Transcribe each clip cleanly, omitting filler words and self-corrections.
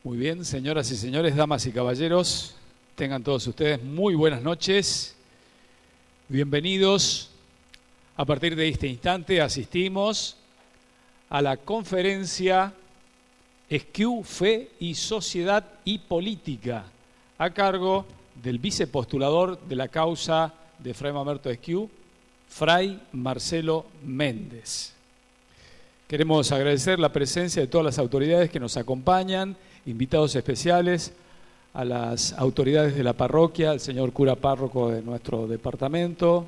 Muy bien, señoras y señores, damas y caballeros, tengan todos ustedes muy buenas noches. Bienvenidos. A partir de este instante asistimos a la conferencia Esquiú, Fe y Sociedad y Política, a cargo del vicepostulador de la causa de Fray Mamerto Esquiú, Fray Marcelo Méndez. Queremos agradecer la presencia de todas las autoridades que nos acompañan, invitados especiales, a las autoridades de la parroquia, al señor cura párroco de nuestro departamento,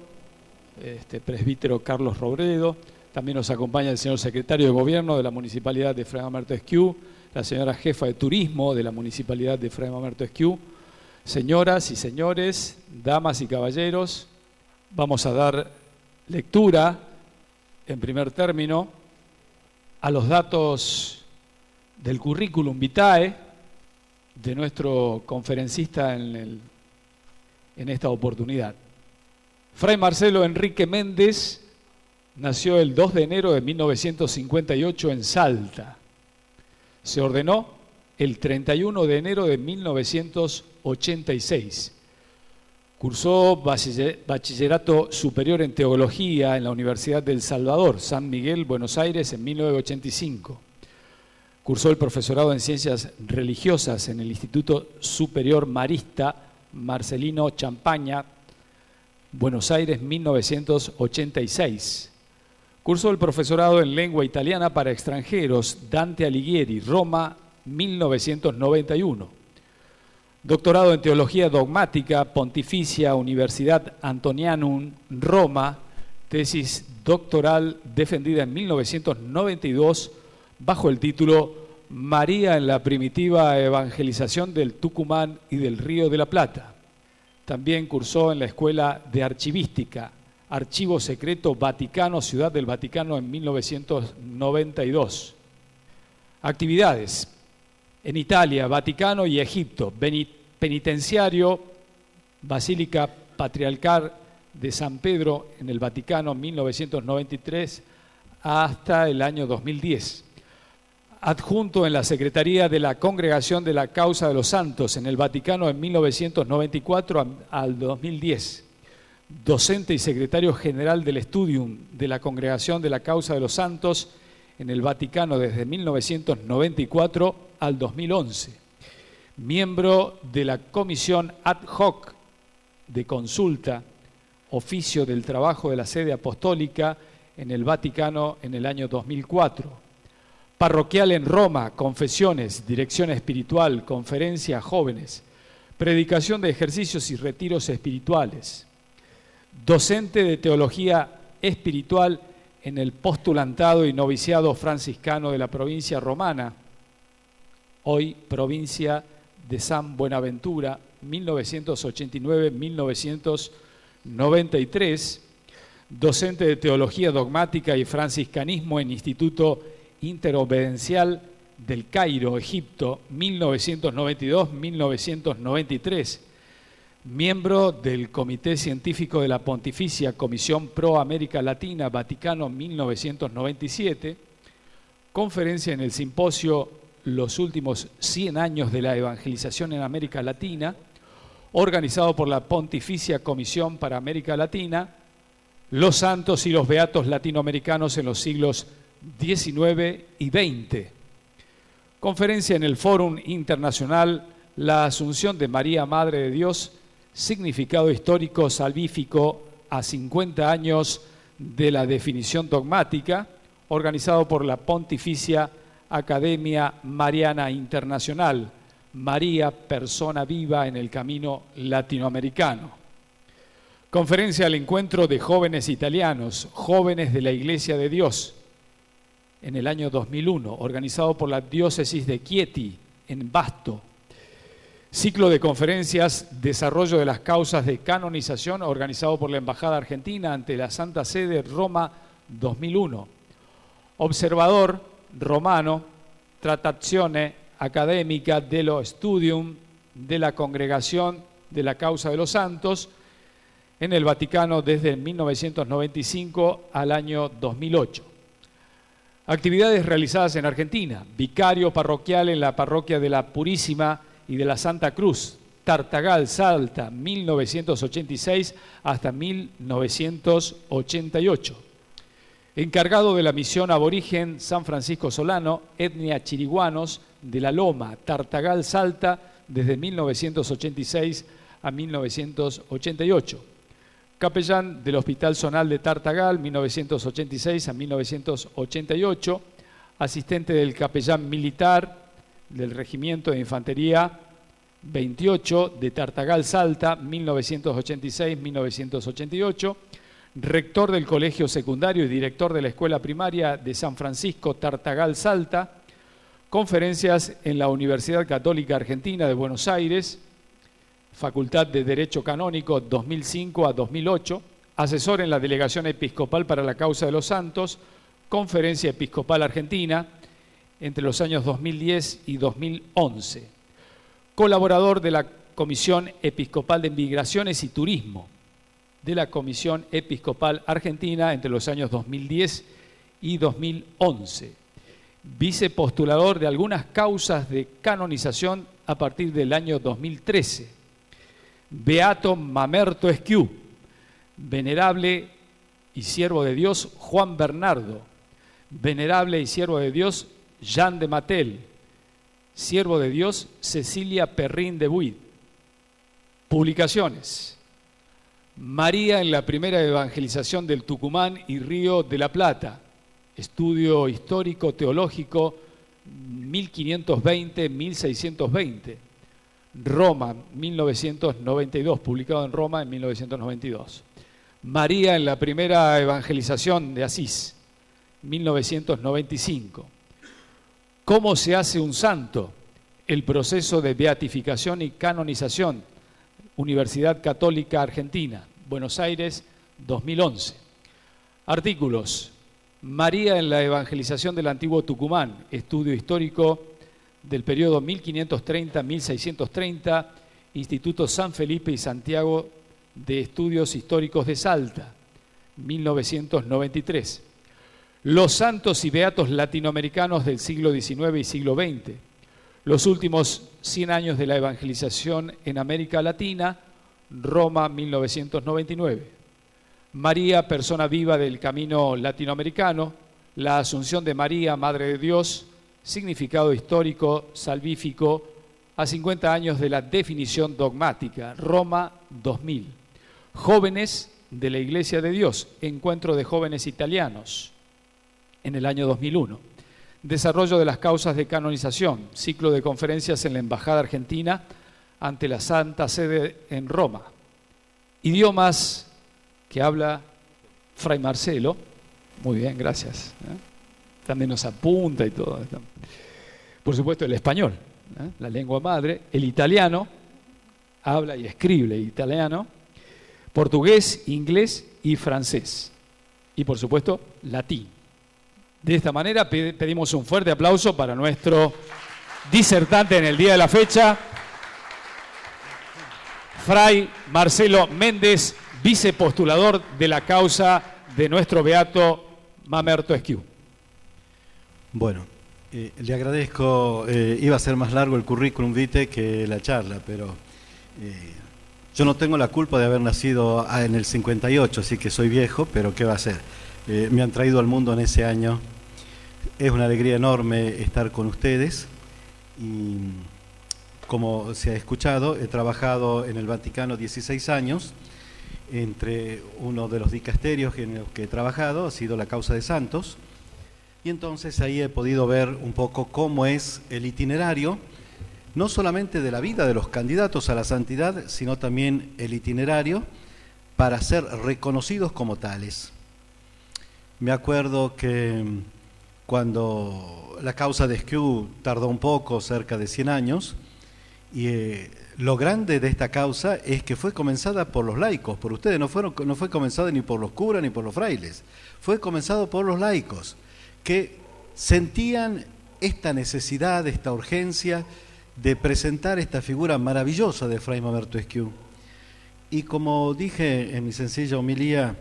presbítero Carlos Robredo. También nos acompaña el señor secretario de Gobierno de la Municipalidad de Fray Mamerto Esquiú, la señora jefa de Turismo de la Municipalidad de Fray Mamerto Esquiú. Señoras y señores, damas y caballeros, vamos a dar lectura, en primer término, a los datos del currículum vitae de nuestro conferencista en esta oportunidad. Fray Marcelo Enrique Méndez nació el 2 de enero de 1958 en Salta. Se ordenó el 31 de enero de 1986. Cursó bachillerato superior en teología en la Universidad del Salvador, San Miguel, Buenos Aires, en 1985. Cursó el profesorado en Ciencias Religiosas en el Instituto Superior Marista Marcelino Champaña, Buenos Aires, 1986. Cursó el profesorado en Lengua Italiana para Extranjeros, Dante Alighieri, Roma, 1991. Doctorado en Teología Dogmática, Pontificia Universidad Antonianum, Roma, tesis doctoral defendida en 1992 bajo el título María en la primitiva evangelización del Tucumán y del Río de la Plata. También cursó en la Escuela de Archivística, Archivo Secreto Vaticano, Ciudad del Vaticano, en 1992. Actividades en Italia, Vaticano y Egipto. Penitenciario, Basílica Patriarcal de San Pedro en el Vaticano, 1993 hasta el año 2010. Adjunto en la Secretaría de la Congregación de la Causa de los Santos en el Vaticano en 1994 al 2010. Docente y secretario general del Studium de la Congregación de la Causa de los Santos en el Vaticano desde 1994 al 2011. Miembro de la Comisión Ad Hoc de Consulta, Oficio del Trabajo de la Sede Apostólica en el Vaticano en el año 2004. Parroquial en Roma, confesiones, dirección espiritual, conferencia a jóvenes, predicación de ejercicios y retiros espirituales. Docente de teología espiritual en el postulantado y noviciado franciscano de la provincia romana, hoy provincia de San Buenaventura, 1989-1993. Docente de teología dogmática y franciscanismo en Instituto Interobedincial del Cairo, Egipto, 1992-1993, miembro del Comité Científico de la Pontificia Comisión Pro América Latina, Vaticano, 1997, conferencia en el simposio Los últimos 100 años de la evangelización en América Latina, organizado por la Pontificia Comisión para América Latina, Los Santos y los Beatos Latinoamericanos en los siglos 19 y 20. Conferencia en el Fórum Internacional La Asunción de María, Madre de Dios, significado histórico salvífico a 50 años de la definición dogmática, organizado por la Pontificia Academia Mariana Internacional, María, persona viva en el camino latinoamericano. Conferencia al encuentro de jóvenes italianos, jóvenes de la Iglesia de Dios, en el año 2001, organizado por la diócesis de Chieti, en Basto. Ciclo de conferencias, desarrollo de las causas de canonización, organizado por la Embajada Argentina ante la Santa Sede, Roma, 2001. Observador romano, Trattazione Academica dello Studium de la Congregación de la Causa de los Santos, en el Vaticano desde 1995 al año 2008. Actividades realizadas en Argentina. Vicario parroquial en la parroquia de la Purísima y de la Santa Cruz, Tartagal, Salta, 1986 hasta 1988. Encargado de la misión aborigen San Francisco Solano, etnia chiriguanos de La Loma, Tartagal, Salta, desde 1986 a 1988. Capellán del Hospital Zonal de Tartagal, 1986 a 1988. Asistente del capellán militar del Regimiento de Infantería 28 de Tartagal, Salta, 1986-1988. Rector del Colegio Secundario y director de la Escuela Primaria de San Francisco, Tartagal, Salta. Conferencias en la Universidad Católica Argentina de Buenos Aires, Facultad de Derecho Canónico 2005 a 2008, asesor en la Delegación Episcopal para la Causa de los Santos, Conferencia Episcopal Argentina, entre los años 2010 y 2011. Colaborador de la Comisión Episcopal de Migraciones y Turismo, de la Comisión Episcopal Argentina, entre los años 2010 y 2011. Vicepostulador de algunas causas de canonización a partir del año 2013. Beato Mamerto Esquiú, venerable y siervo de Dios Juan Bernardo, venerable y siervo de Dios Jean de Matel, siervo de Dios Cecilia Perrin de Buid. Publicaciones: María en la primera evangelización del Tucumán y Río de la Plata, estudio histórico teológico 1520-1620. Roma, 1992, publicado en Roma en 1992. María en la primera evangelización de Asís, 1995. ¿Cómo se hace un santo? El proceso de beatificación y canonización, Universidad Católica Argentina, Buenos Aires, 2011. Artículos: María en la evangelización del Antiguo Tucumán, estudio histórico del periodo 1530-1630, Instituto San Felipe y Santiago de Estudios Históricos de Salta, 1993. Los santos y beatos latinoamericanos del siglo XIX y siglo XX. Los últimos 100 años de la evangelización en América Latina, Roma, 1999. María, persona viva del camino latinoamericano, la Asunción de María, Madre de Dios, significado histórico, salvífico, a 50 años de la definición dogmática, Roma 2000. Jóvenes de la Iglesia de Dios, Encuentro de Jóvenes Italianos, en el año 2001. Desarrollo de las causas de canonización, ciclo de conferencias en la Embajada Argentina ante la Santa Sede en Roma. Idiomas que habla Fray Marcelo. Muy bien, gracias. También nos apunta y todo. Por supuesto, el español, la lengua madre. El italiano, habla y escribe italiano. Portugués, inglés y francés. Y por supuesto, latín. De esta manera pedimos un fuerte aplauso para nuestro disertante en el día de la fecha, Fray Marcelo Méndez, vicepostulador de la causa de nuestro beato Mamerto Esquiú. Bueno, le agradezco, iba a ser más largo el currículum vitae que la charla, pero yo no tengo la culpa de haber nacido en el 58, así que soy viejo, pero ¿qué va a ser? Me han traído al mundo en ese año. Es una alegría enorme estar con ustedes y, como se ha escuchado, he trabajado en el Vaticano 16 años. Entre uno de los dicasterios en los que he trabajado ha sido la causa de santos, y entonces ahí he podido ver un poco cómo es el itinerario, no solamente de la vida de los candidatos a la santidad, sino también el itinerario para ser reconocidos como tales. Me acuerdo que cuando la causa de Esquiú tardó un poco, cerca de 100 años, y lo grande de esta causa es que fue comenzada por los laicos, por ustedes, no fue comenzada ni por los curas ni por los frailes, fue comenzado por los laicos, que sentían esta necesidad, esta urgencia de presentar esta figura maravillosa de Fray Mamerto Esquiú. Y como dije en mi sencilla homilía,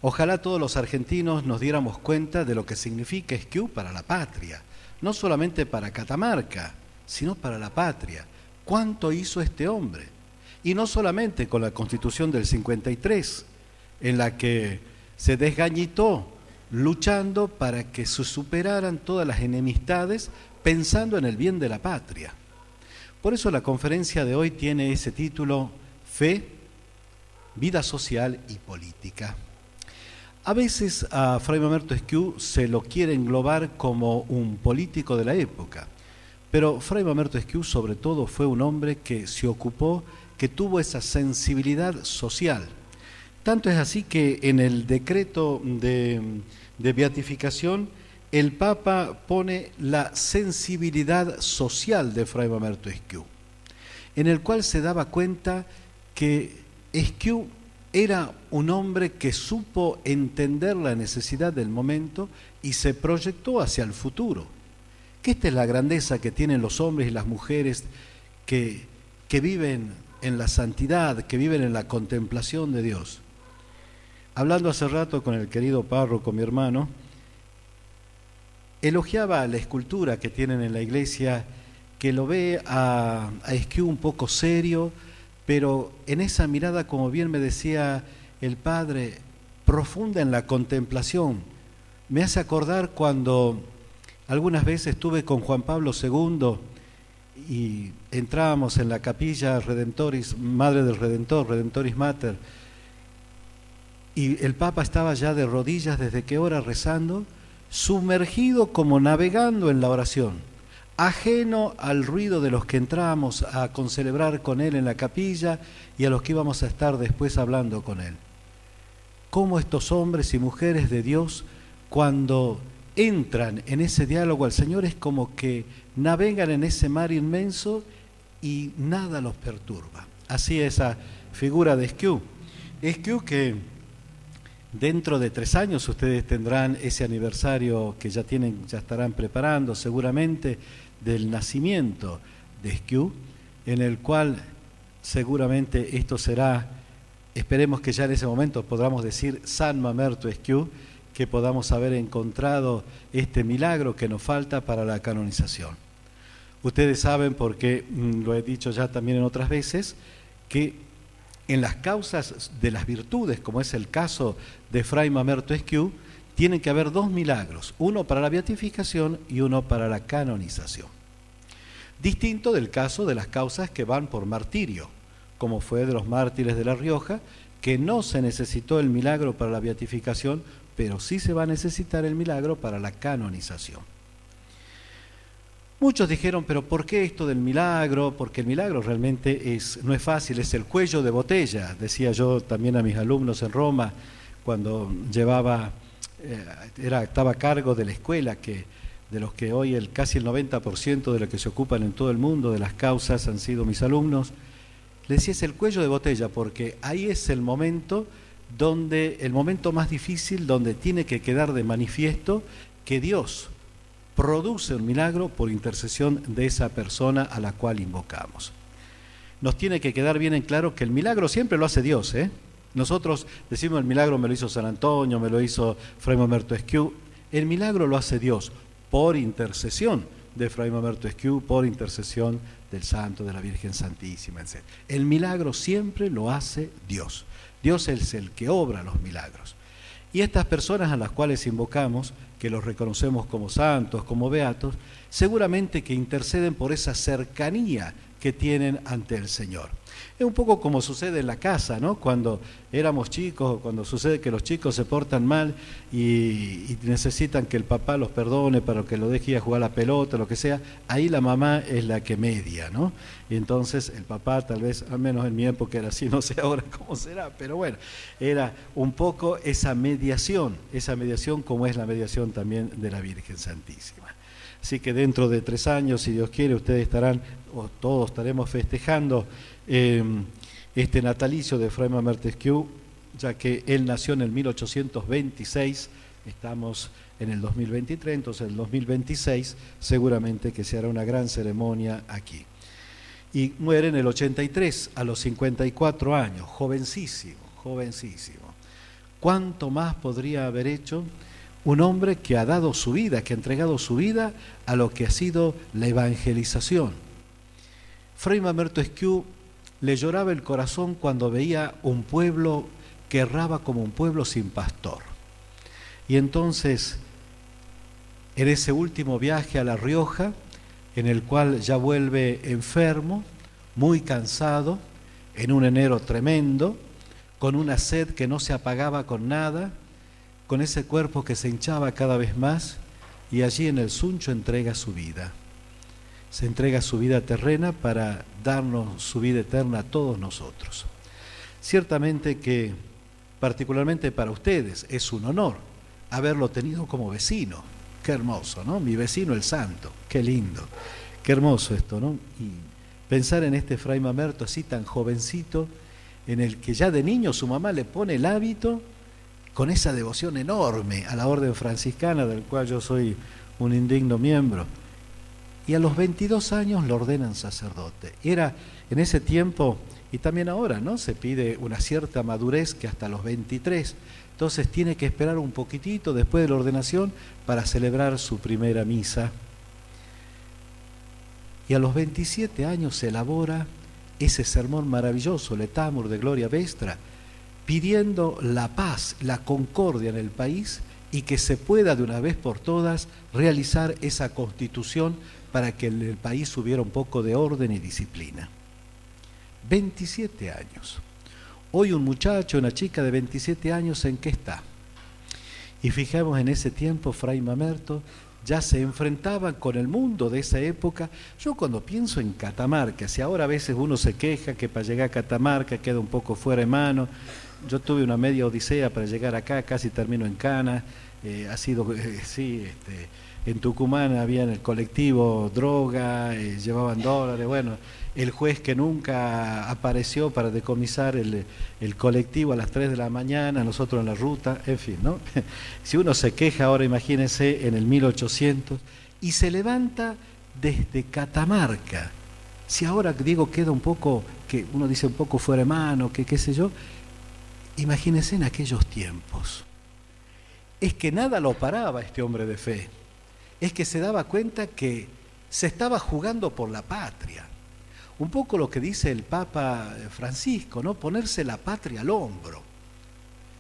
Ojalá todos los argentinos nos diéramos cuenta de lo que significa Esquiú para la patria, no solamente para Catamarca, sino para la patria. ¿Cuánto hizo este hombre? Y no solamente con la Constitución del 53, en la que se desgañitó luchando para que se superaran todas las enemistades, pensando en el bien de la patria. Por eso la conferencia de hoy tiene ese título: Fe, Vida Social y Política. A veces a Fray Mamerto Esquiú se lo quiere englobar como un político de la época, pero Fray Mamerto Esquiú sobre todo fue un hombre que se ocupó, que tuvo esa sensibilidad social. Tanto es así que en el decreto de beatificación el Papa pone la sensibilidad social de Fray Mamerto Esquiú, en el cual se daba cuenta que Esquiú era un hombre que supo entender la necesidad del momento y se proyectó hacia el futuro. Que esta es la grandeza que tienen los hombres y las mujeres que viven en la santidad, que viven en la contemplación de Dios. Hablando hace rato con el querido párroco, mi hermano, elogiaba la escultura que tienen en la iglesia, que lo ve a Esquiú un poco serio, pero en esa mirada, como bien me decía el padre, profunda en la contemplación. Me hace acordar cuando algunas veces estuve con Juan Pablo II y entrábamos en la capilla Redentoris, Madre del Redentor, Redentoris Mater, y el Papa estaba ya de rodillas desde qué hora rezando, sumergido como navegando en la oración, ajeno al ruido de los que entrábamos a concelebrar con él en la capilla y a los que íbamos a estar después hablando con él. Cómo estos hombres y mujeres de Dios, cuando entran en ese diálogo al Señor, es como que navegan en ese mar inmenso y nada los perturba. Así esa figura de Esquiú. Esquiú que dentro de 3 años ustedes tendrán ese aniversario que ya estarán preparando seguramente, del nacimiento de Esquiú, en el cual seguramente esto será, esperemos que ya en ese momento podamos decir San Mamerto Esquiú, que podamos haber encontrado este milagro que nos falta para la canonización. Ustedes saben, porque lo he dicho ya también en otras veces, que en las causas de las virtudes, como es el caso de Fray Mamerto Esquiú, tienen que haber 2 milagros, uno para la beatificación y uno para la canonización. Distinto del caso de las causas que van por martirio, como fue de los mártires de La Rioja, que no se necesitó el milagro para la beatificación, pero sí se va a necesitar el milagro para la canonización. Muchos dijeron, pero ¿por qué esto del milagro? Porque el milagro realmente no es fácil, es el cuello de botella, decía yo también a mis alumnos en Roma, cuando estaba a cargo de la escuela, de los que hoy casi el 90% de los que se ocupan en todo el mundo de las causas han sido mis alumnos. Les decía, es el cuello de botella, porque ahí es el momento más difícil, donde tiene que quedar de manifiesto que Dios produce un milagro por intercesión de esa persona a la cual invocamos. Nos tiene que quedar bien en claro que el milagro siempre lo hace Dios, ¿eh? Nosotros decimos el milagro me lo hizo San Antonio, me lo hizo Fray Mamerto Esquiú. El milagro lo hace Dios por intercesión de Fray Mamerto Esquiú, por intercesión del Santo, de la Virgen Santísima, etc. El milagro siempre lo hace Dios. Dios es el que obra los milagros. Y estas personas a las cuales invocamos, que los reconocemos como santos, como beatos, seguramente que interceden por esa cercanía que tienen ante el Señor. Es un poco como sucede en la casa, ¿no? Cuando éramos chicos, cuando sucede que los chicos se portan mal y necesitan que el papá los perdone para que lo deje ir a jugar a la pelota, lo que sea, ahí la mamá es la que media, ¿no? Y entonces el papá, tal vez, al menos en mi época era así, no sé ahora cómo será, pero bueno, era un poco esa mediación como es la mediación también de la Virgen Santísima. Así que dentro de 3 años, si Dios quiere, ustedes estarán, o todos estaremos festejando este natalicio de Fray Mamerto Esquiú, ya que él nació en el 1826, estamos en el 2023, entonces en el 2026 seguramente que se hará una gran ceremonia aquí. Y muere en el 83, a los 54 años, jovencísimo, ¿Cuánto más podría haber hecho un hombre que ha dado su vida, que ha entregado su vida a lo que ha sido la evangelización? Fray Mamerto Esquiú le lloraba el corazón cuando veía un pueblo que erraba como un pueblo sin pastor. Y entonces, en ese último viaje a La Rioja, en el cual ya vuelve enfermo, muy cansado, en un enero tremendo, con una sed que no se apagaba con nada, con ese cuerpo que se hinchaba cada vez más, y allí en el Suncho entrega su vida. Se entrega su vida terrena para darnos su vida eterna a todos nosotros. Ciertamente que, particularmente para ustedes, es un honor haberlo tenido como vecino. Qué hermoso, ¿no? Mi vecino el santo, qué lindo, qué hermoso esto, ¿no? Y pensar en este Fray Mamerto así tan jovencito, en el que ya de niño su mamá le pone el hábito con esa devoción enorme a la orden franciscana, del cual yo soy un indigno miembro. Y a los 22 años lo ordenan sacerdote. Era en ese tiempo, y también ahora, ¿no? Se pide una cierta madurez que hasta los 23. Entonces tiene que esperar un poquitito después de la ordenación para celebrar su primera misa. Y a los 27 años se elabora ese sermón maravilloso, el Etamur de Gloria Vestra, pidiendo la paz, la concordia en el país y que se pueda de una vez por todas realizar esa constitución para que en el país hubiera un poco de orden y disciplina. 27 años. Hoy un muchacho, una chica de 27 años, ¿en qué está? Y fijemos, en ese tiempo Fray Mamerto ya se enfrentaba con el mundo de esa época. Yo cuando pienso en Catamarca, si ahora a veces uno se queja que para llegar a Catamarca queda un poco fuera de mano, yo tuve una media odisea para llegar acá, casi termino en Cana, ha sido, en Tucumán había en el colectivo droga, llevaban dólares, bueno, el juez que nunca apareció para decomisar el colectivo a las 3 de la mañana, nosotros en la ruta, en fin, ¿no? Si uno se queja ahora, imagínense, en el 1800, y se levanta desde Catamarca. Si ahora, digo, queda un poco, que uno dice un poco fuera de mano, que qué sé yo, imagínense en aquellos tiempos. Es que nada lo paraba este hombre de fe. Es que se daba cuenta que se estaba jugando por la patria. Un poco lo que dice el Papa Francisco, ¿no? Ponerse la patria al hombro,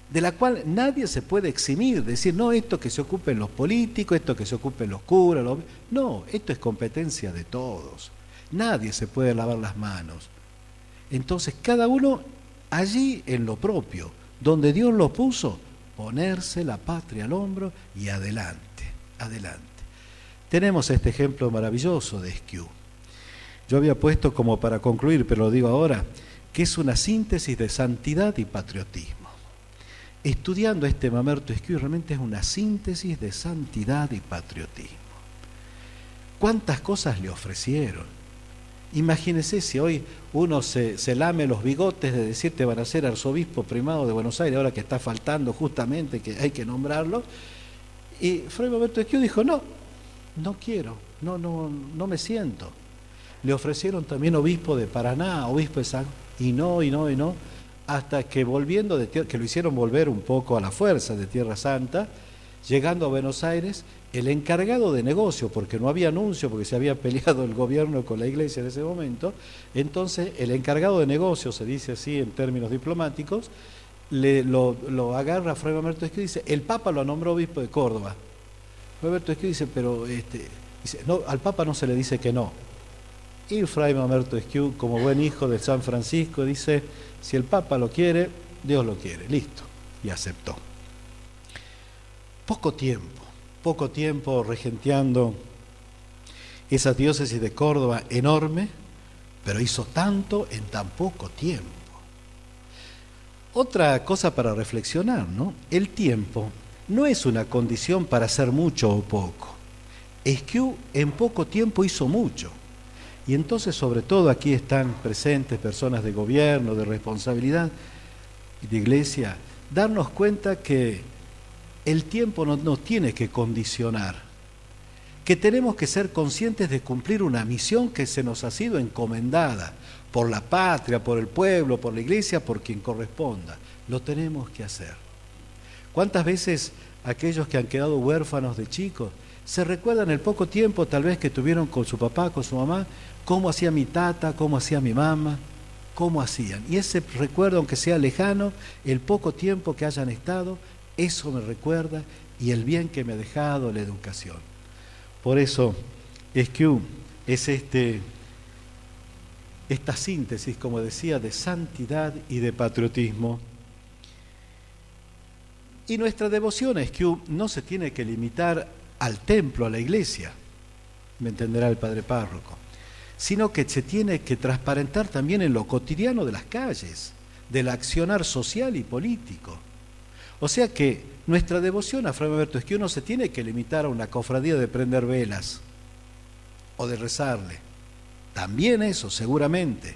de la cual nadie se puede eximir, decir, no, esto que se ocupen los políticos, esto que se ocupen los curas, no, esto es competencia de todos. Nadie se puede lavar las manos. Entonces, cada uno allí en lo propio, donde Dios lo puso, ponerse la patria al hombro y adelante, adelante. Tenemos este ejemplo maravilloso de Esquiú. Yo había puesto como para concluir, pero lo digo ahora, que es una síntesis de santidad y patriotismo. Estudiando este Mamerto Esquiú realmente es una síntesis de santidad y patriotismo. ¿Cuántas cosas le ofrecieron? Imagínense si hoy uno se lame los bigotes de decir te van a ser arzobispo primado de Buenos Aires, ahora que está faltando justamente, que hay que nombrarlo. Y Fray Mamerto Esquiú dijo, no quiero, no me siento. Le ofrecieron también obispo de Paraná, obispo de San... Y no, hasta que volviendo de tierra, que lo hicieron volver un poco a la fuerza de Tierra Santa, llegando a Buenos Aires, el encargado de negocio, porque no había anuncio, porque se había peleado el gobierno con la iglesia en ese momento, entonces el encargado de negocio, se dice así en términos diplomáticos, lo agarra a Fray Mamerto Esquiú y dice, el Papa lo nombró obispo de Córdoba. Fray Mamerto Esquiú dice, pero dice, no, al Papa no se le dice que no. Y Fray Mamerto Esquiú, como buen hijo de San Francisco, dice, si el Papa lo quiere, Dios lo quiere, listo, y aceptó. Poco tiempo regenteando esa diócesis de Córdoba enorme, pero hizo tanto en tan poco tiempo. Otra cosa para reflexionar, ¿no? El tiempo no es una condición para hacer mucho o poco. Esquiú en poco tiempo hizo mucho. Y entonces, sobre todo, aquí están presentes personas de gobierno, de responsabilidad y de iglesia, darnos cuenta que el tiempo no nos tiene que condicionar, que tenemos que ser conscientes de cumplir una misión que se nos ha sido encomendada por la patria, por el pueblo, por la iglesia, por quien corresponda. Lo tenemos que hacer. ¿Cuántas veces aquellos que han quedado huérfanos de chicos se recuerdan el poco tiempo tal vez que tuvieron con su papá, con su mamá, cómo hacía mi tata, cómo hacía mi mamá, cómo hacían? Y ese recuerdo, aunque sea lejano, el poco tiempo que hayan estado, eso me recuerda, y el bien que me ha dejado la educación. Por eso, Esquiú es esta síntesis, como decía, de santidad y de patriotismo. Y nuestra devoción a Esquiú no se tiene que limitar al templo, a la iglesia, me entenderá el padre párroco, sino que se tiene que transparentar también en lo cotidiano de las calles, del accionar social y político. O sea que nuestra devoción a Fray Mamerto Esquiú no se tiene que limitar a una cofradía de prender velas o de rezarle. También eso, seguramente,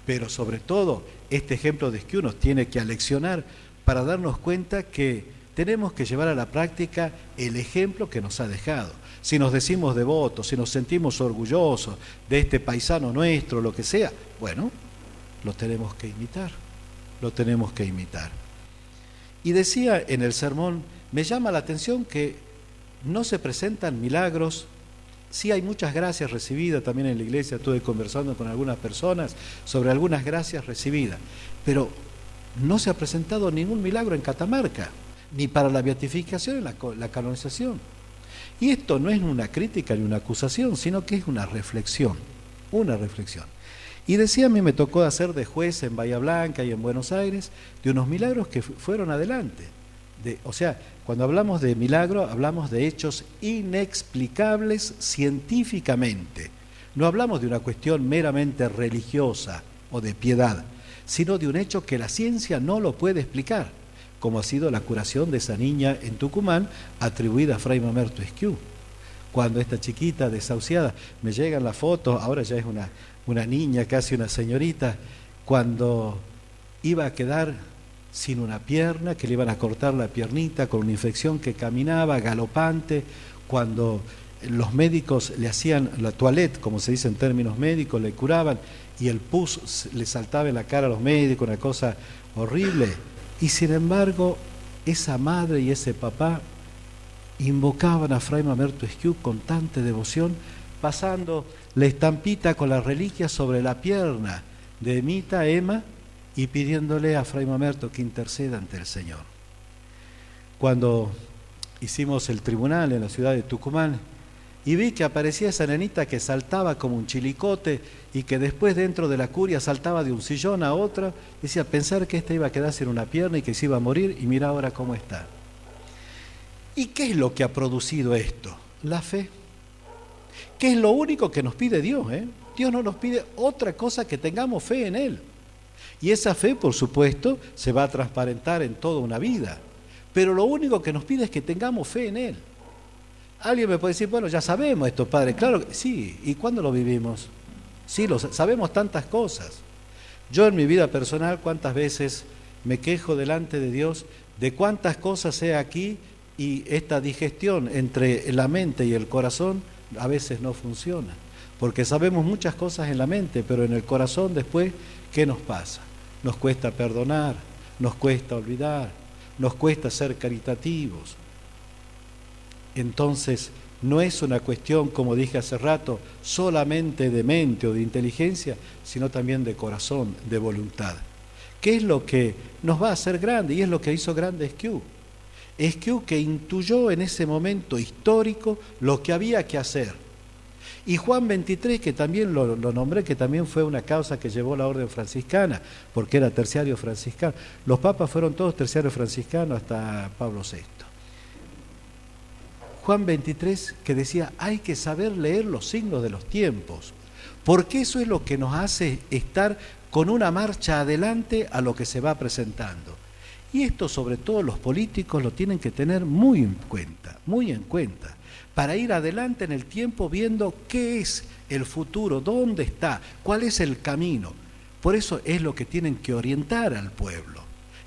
pero sobre todo este ejemplo de Esquiú nos tiene que aleccionar para darnos cuenta que tenemos que llevar a la práctica el ejemplo que nos ha dejado. Si nos decimos devotos, si nos sentimos orgullosos de este paisano nuestro, lo que sea, bueno, lo tenemos que imitar, lo tenemos que imitar. Y decía en el sermón, me llama la atención que no se presentan milagros. Sí hay muchas gracias recibidas también en la iglesia, estuve conversando con algunas personas sobre algunas gracias recibidas, pero no se ha presentado ningún milagro en Catamarca, ni para la beatificación y la canonización. Y esto no es una crítica ni una acusación, sino que es una reflexión, una reflexión. Y decía, a mí me tocó hacer de juez en Bahía Blanca y en Buenos Aires, de unos milagros que fueron adelante. O sea, cuando hablamos de milagro, hablamos de hechos inexplicables científicamente. No hablamos de una cuestión meramente religiosa o de piedad, sino de un hecho que la ciencia no lo puede explicar, como ha sido la curación de esa niña en Tucumán, atribuida a Fray Mamerto Esquiú. Cuando esta chiquita desahuciada, me llegan las fotos, ahora ya es una niña, casi una señorita, cuando iba a quedar sin una pierna, que le iban a cortar la piernita con una infección, que caminaba galopante, cuando los médicos le hacían la toilette, como se dice en términos médicos, le curaban, y el pus le saltaba en la cara a los médicos, una cosa horrible. Y sin embargo, esa madre y ese papá invocaban a Fray Mamerto Esquiú con tanta devoción, pasando la estampita con la reliquia sobre la pierna de Emita, Emma, y pidiéndole a Fray Mamerto que interceda ante el Señor. Cuando hicimos el tribunal en la ciudad de Tucumán, y vi que aparecía esa nenita que saltaba como un chilicote y que después dentro de la curia saltaba de un sillón a otro, decía, pensar que esta iba a quedar sin una pierna y que se iba a morir, y mira ahora cómo está. ¿Y qué es lo que ha producido esto? La fe. ¿Qué es lo único que nos pide Dios? Dios no nos pide otra cosa que tengamos fe en Él. Y esa fe, por supuesto, se va a transparentar en toda una vida. Pero lo único que nos pide es que tengamos fe en Él. Alguien me puede decir, bueno, ya sabemos esto, Padre. Claro que sí. ¿Y cuándo lo vivimos? Sí, sabemos tantas cosas. Yo en mi vida personal, cuántas veces me quejo delante de Dios de cuántas cosas sé aquí, y esta digestión entre la mente y el corazón a veces no funciona. Porque sabemos muchas cosas en la mente, pero en el corazón después, ¿qué nos pasa? Nos cuesta perdonar, nos cuesta olvidar, nos cuesta ser caritativos. Entonces, no es una cuestión, como dije hace rato, solamente de mente o de inteligencia, sino también de corazón, de voluntad. ¿Qué es lo que nos va a hacer grande? Y es lo que hizo grande Esquiú. Esquiú, que intuyó en ese momento histórico lo que había que hacer. Y Juan XXIII, que también lo nombré, que también fue una causa que llevó la orden franciscana, porque era terciario franciscano. Los papas fueron todos terciarios franciscanos hasta Pablo VI. Juan XXIII, que decía, hay que saber leer los signos de los tiempos, porque eso es lo que nos hace estar con una marcha adelante a lo que se va presentando. Y esto, sobre todo los políticos, lo tienen que tener muy en cuenta, para ir adelante en el tiempo viendo qué es el futuro, dónde está, cuál es el camino. Por eso es lo que tienen que orientar al pueblo.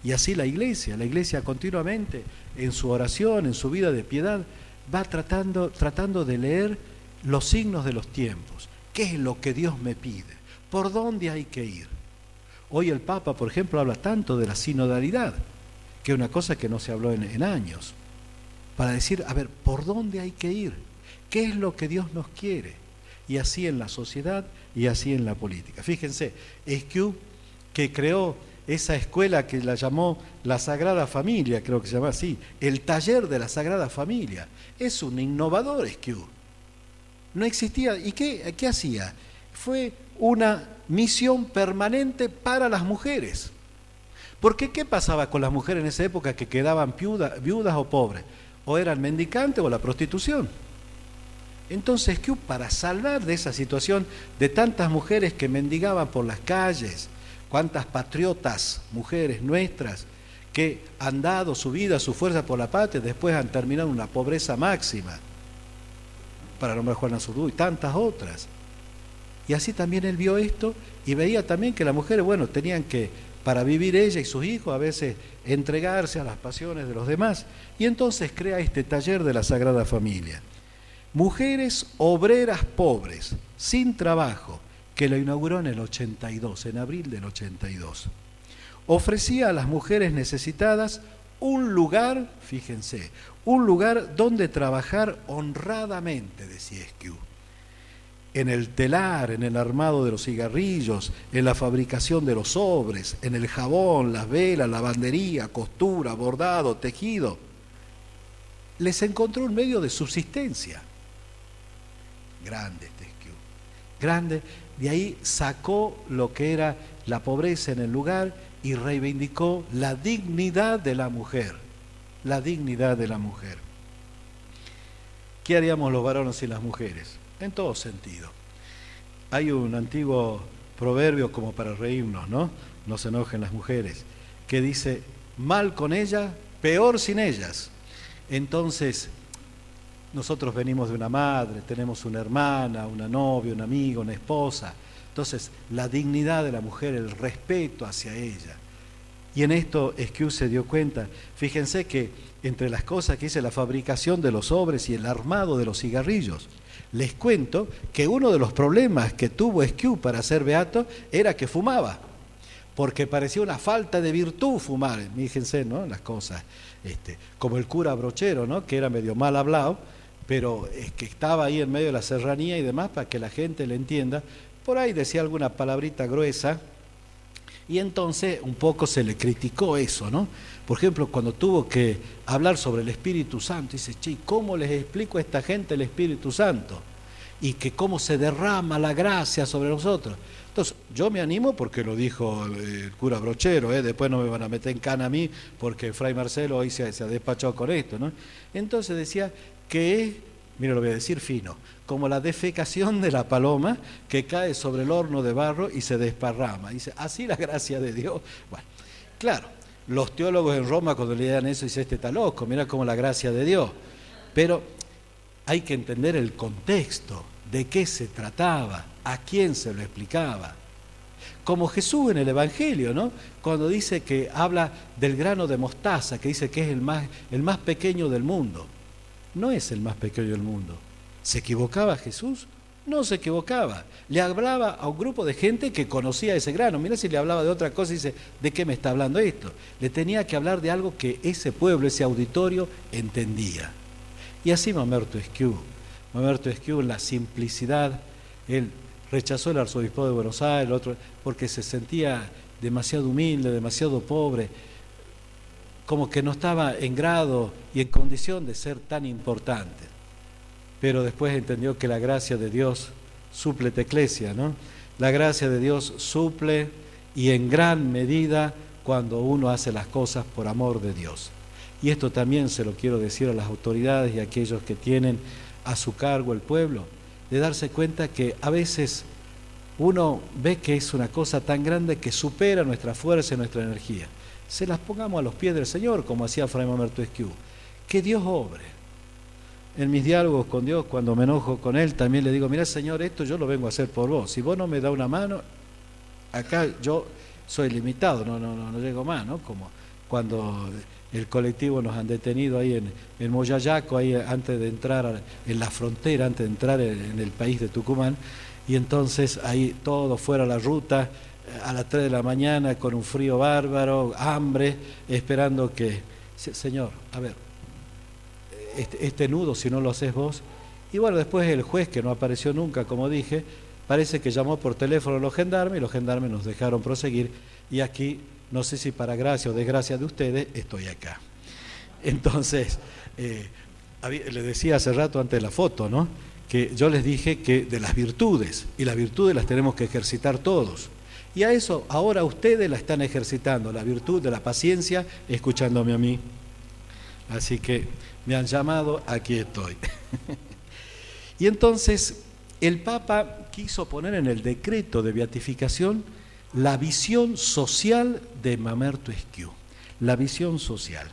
Y así la iglesia continuamente, en su oración, en su vida de piedad, va tratando de leer los signos de los tiempos. ¿Qué es lo que Dios me pide? ¿Por dónde hay que ir? Hoy el Papa, por ejemplo, habla tanto de la sinodalidad, que es una cosa que no se habló en años, para decir, a ver, ¿por dónde hay que ir? ¿Qué es lo que Dios nos quiere? Y así en la sociedad y así en la política. Fíjense, Esquiú, que creó esa escuela que la llamó la Sagrada Familia, creo que se llama así, el taller de la Sagrada Familia, es un innovador Esquiú. No existía, ¿y qué hacía? Fue una misión permanente para las mujeres. Porque ¿qué pasaba con las mujeres en esa época que quedaban viudas o pobres? O eran mendicantes o la prostitución. Entonces, ¿qué para salvar de esa situación de tantas mujeres que mendigaban por las calles? Cuántas patriotas, mujeres nuestras, que han dado su vida, su fuerza por la patria, después han terminado en una pobreza máxima, para nombrar Juana Zurduy y tantas otras. Y así también él vio esto y veía también que las mujeres, bueno, tenían que, para vivir ella y sus hijos, a veces entregarse a las pasiones de los demás. Y entonces crea este taller de la Sagrada Familia. Mujeres obreras pobres, sin trabajo, que lo inauguró en el 82, en abril del 82. Ofrecía a las mujeres necesitadas un lugar, fíjense, un lugar donde trabajar honradamente, decía Esquiú. En el telar, en el armado de los cigarrillos, en la fabricación de los sobres, en el jabón, las velas, lavandería, costura, bordado, tejido. Les encontró un medio de subsistencia. Grande este Esquiú, grande. De ahí sacó lo que era la pobreza en el lugar y reivindicó la dignidad de la mujer. La dignidad de la mujer. ¿Qué haríamos los varones y las mujeres? En todo sentido. Hay un antiguo proverbio como para reírnos, ¿no? No se enojen las mujeres, que dice, mal con ellas, peor sin ellas. Entonces, nosotros venimos de una madre, tenemos una hermana, una novia, una amiga, una esposa. Entonces, la dignidad de la mujer, el respeto hacia ella. Y en esto Esquiú se dio cuenta. Fíjense que entre las cosas que hice la fabricación de los sobres y el armado de los cigarrillos, les cuento que uno de los problemas que tuvo Esquiú para ser beato era que fumaba, porque parecía una falta de virtud fumar. Fíjense, ¿no? Las cosas, como el cura Brochero, ¿no? Que era medio mal hablado, pero es que estaba ahí en medio de la serranía y demás para que la gente le entienda. Por ahí decía alguna palabrita gruesa, y entonces un poco se le criticó eso, ¿no? Por ejemplo, cuando tuvo que hablar sobre el Espíritu Santo, dice, che, ¿cómo les explico a esta gente el Espíritu Santo? Y que cómo se derrama la gracia sobre nosotros. Entonces, yo me animo porque lo dijo el cura Brochero, después no me van a meter en cana a mí porque Fray Marcelo hoy se ha despachado con esto, ¿no? Entonces decía que es, mira, lo voy a decir fino, como la defecación de la paloma que cae sobre el horno de barro y se desparrama. Dice, así la gracia de Dios. Bueno, claro, los teólogos en Roma cuando leían eso dicen, este está loco, mira como la gracia de Dios. Pero hay que entender el contexto, de qué se trataba, a quién se lo explicaba. Como Jesús en el Evangelio, ¿no? Cuando dice que habla del grano de mostaza, que dice que es el más pequeño del mundo. No es el más pequeño del mundo. ¿Se equivocaba Jesús? No se equivocaba. Le hablaba a un grupo de gente que conocía ese grano. Mira si le hablaba de otra cosa y dice, ¿de qué me está hablando esto? Le tenía que hablar de algo que ese pueblo, ese auditorio, entendía. Y así Mamerto Esquiú. Mamerto Esquiú, la simplicidad, él rechazó el arzobispado de Buenos Aires, el otro, porque se sentía demasiado humilde, demasiado pobre, como que no estaba en grado y en condición de ser tan importante. Pero después entendió que la gracia de Dios suple eclesia, ¿no? La gracia de Dios suple y en gran medida cuando uno hace las cosas por amor de Dios. Y esto también se lo quiero decir a las autoridades y a aquellos que tienen a su cargo el pueblo, de darse cuenta que a veces uno ve que es una cosa tan grande que supera nuestra fuerza y nuestra energía. Se las pongamos a los pies del Señor, como hacía Fray Mamerto Esquiú. Que Dios obre. En mis diálogos con Dios, cuando me enojo con Él, también le digo, mira Señor, esto yo lo vengo a hacer por vos. Si vos no me das una mano, acá yo soy limitado, no llego más, ¿no? Como cuando el colectivo nos han detenido ahí en Moyayaco, ahí antes de entrar en la frontera, antes de entrar en el país de Tucumán, y entonces ahí todo fuera la ruta, a las 3 de la mañana con un frío bárbaro, hambre, esperando que, Señor, a ver, este nudo si no lo haces vos. Y bueno, después el juez, que no apareció nunca, como dije, parece que llamó por teléfono a los gendarmes y los gendarmes nos dejaron proseguir. Y aquí, no sé si para gracia o desgracia de ustedes, estoy acá. Entonces, le decía hace rato antes de la foto, ¿no?, que yo les dije que de las virtudes, y las virtudes las tenemos que ejercitar todos. Y a eso ahora ustedes la están ejercitando, la virtud de la paciencia, escuchándome a mí. Así que me han llamado, aquí estoy. Y entonces el Papa quiso poner en el decreto de beatificación la visión social de Mamerto Esquiú, la visión social,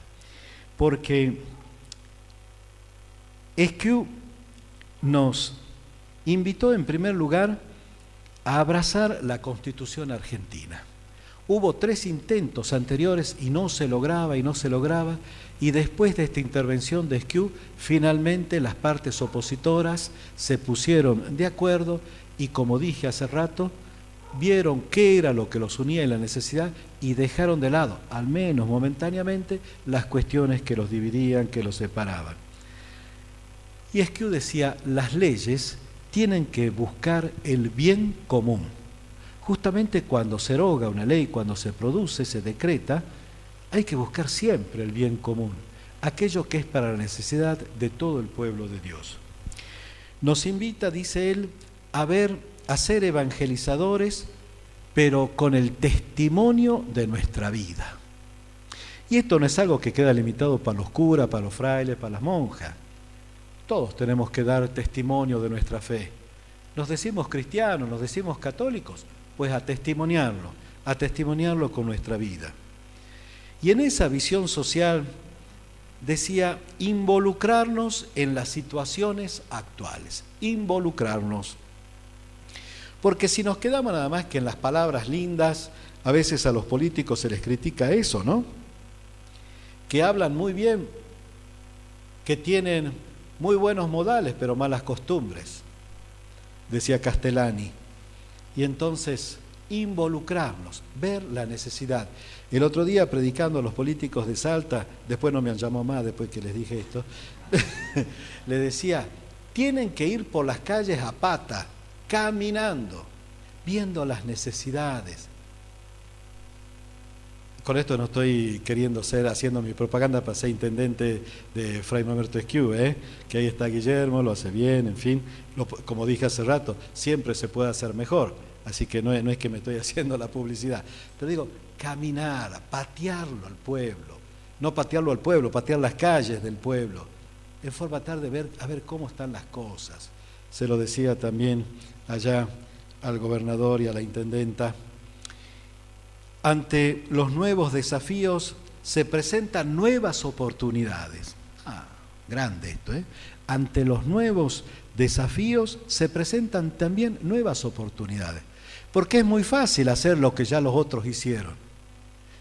porque Esquiú nos invitó en primer lugar a abrazar la Constitución argentina. Hubo 3 intentos anteriores y no se lograba, y después de esta intervención de Esquiú, finalmente las partes opositoras se pusieron de acuerdo y, como dije hace rato, vieron qué era lo que los unía en la necesidad y dejaron de lado, al menos momentáneamente, las cuestiones que los dividían, que los separaban. Y Esquiú decía, las leyes tienen que buscar el bien común. Justamente cuando se eroga una ley, cuando se produce, se decreta, hay que buscar siempre el bien común, aquello que es para la necesidad de todo el pueblo de Dios. Nos invita, dice él, a ser evangelizadores, pero con el testimonio de nuestra vida. Y esto no es algo que queda limitado para los curas, para los frailes, para las monjas. Todos tenemos que dar testimonio de nuestra fe. Nos decimos cristianos, nos decimos católicos, pues a testimoniarlo con nuestra vida. Y en esa visión social decía involucrarnos en las situaciones actuales, involucrarnos. Porque si nos quedamos nada más que en las palabras lindas, a veces a los políticos se les critica eso, ¿no? Que hablan muy bien, que tienen muy buenos modales, pero malas costumbres, decía Castellani. Y entonces, involucrarnos, ver la necesidad. El otro día, predicando a los políticos de Salta, después no me han llamado más, después que les dije esto, le decía, tienen que ir por las calles a pata, caminando, viendo las necesidades. Con esto no estoy queriendo haciendo mi propaganda para ser intendente de Fray Mamerto Esquiú, que ahí está Guillermo, lo hace bien, en fin, como dije hace rato, siempre se puede hacer mejor, así que no es que me estoy haciendo la publicidad, pero digo, caminar, patearlo al pueblo, no patearlo al pueblo, patear las calles del pueblo, en forma tal de ver cómo están las cosas. Se lo decía también allá al gobernador y a la intendenta. Ante los nuevos desafíos se presentan nuevas oportunidades. Grande esto, ¿eh? Ante los nuevos desafíos se presentan también nuevas oportunidades. Porque es muy fácil hacer lo que ya los otros hicieron.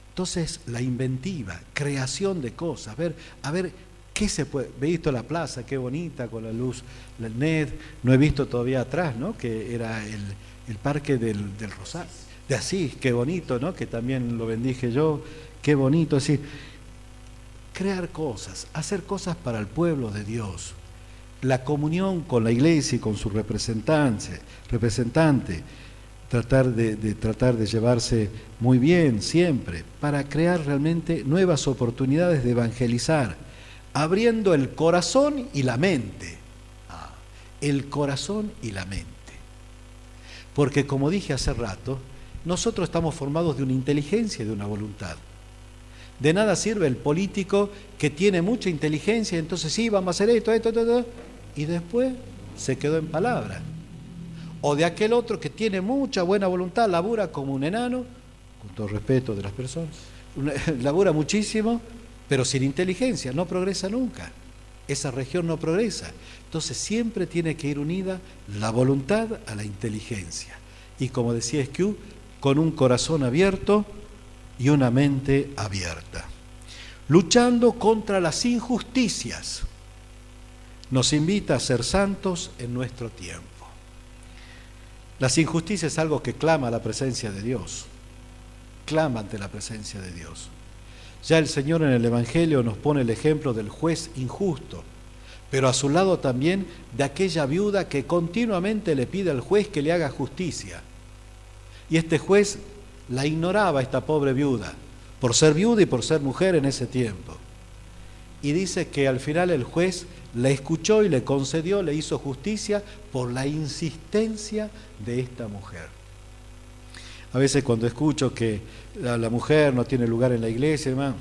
Entonces, la inventiva, creación de cosas, a ver qué se puede. He visto la plaza, qué bonita, con la luz, el LED. No he visto todavía atrás, ¿no?, que era el parque del Rosario. De Asís, qué bonito, ¿no?, que también lo bendije yo, qué bonito, es decir, crear cosas, hacer cosas para el pueblo de Dios, la comunión con la iglesia y con su representante, tratar de llevarse muy bien siempre, para crear realmente nuevas oportunidades de evangelizar, abriendo el corazón y la mente, el corazón y la mente, porque como dije hace rato, nosotros estamos formados de una inteligencia y de una voluntad. De nada sirve el político que tiene mucha inteligencia, entonces sí, vamos a hacer esto, y después se quedó en palabra. O de aquel otro que tiene mucha buena voluntad, labura como un enano, con todo respeto de las personas, labura muchísimo, pero sin inteligencia, no progresa nunca. Esa región no progresa. Entonces siempre tiene que ir unida la voluntad a la inteligencia. Y como decía Esquiú, con un corazón abierto y una mente abierta. Luchando contra las injusticias. Nos invita a ser santos en nuestro tiempo. Las injusticias es algo que clama la presencia de Dios. clama ante la presencia de Dios. Ya el Señor en el Evangelio nos pone el ejemplo del juez injusto, pero a su lado también de aquella viuda que continuamente le pide al juez que le haga justicia. Y este juez la ignoraba, esta pobre viuda, por ser viuda y por ser mujer en ese tiempo. Y dice que al final el juez le escuchó y le concedió, le hizo justicia por la insistencia de esta mujer. A veces cuando escucho que la mujer no tiene lugar en la iglesia, hermano,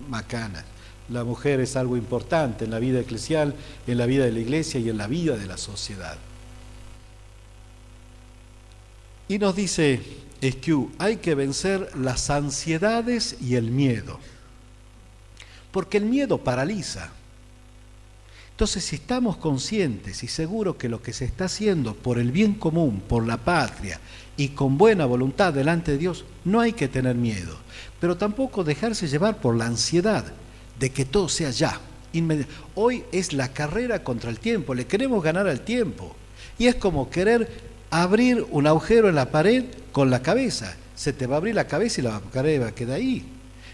macana. La mujer es algo importante en la vida eclesial, en la vida de la iglesia y en la vida de la sociedad. Y nos dice Esquiú, hay que vencer las ansiedades y el miedo, porque el miedo paraliza. Entonces, si estamos conscientes y seguros que lo que se está haciendo por el bien común, por la patria y con buena voluntad delante de Dios, no hay que tener miedo, pero tampoco dejarse llevar por la ansiedad de que todo sea ya, inmediato. Hoy es la carrera contra el tiempo, le queremos ganar al tiempo, y es como querer abrir un agujero en la pared con la cabeza. Se te va a abrir la cabeza y la pared va a quedar ahí.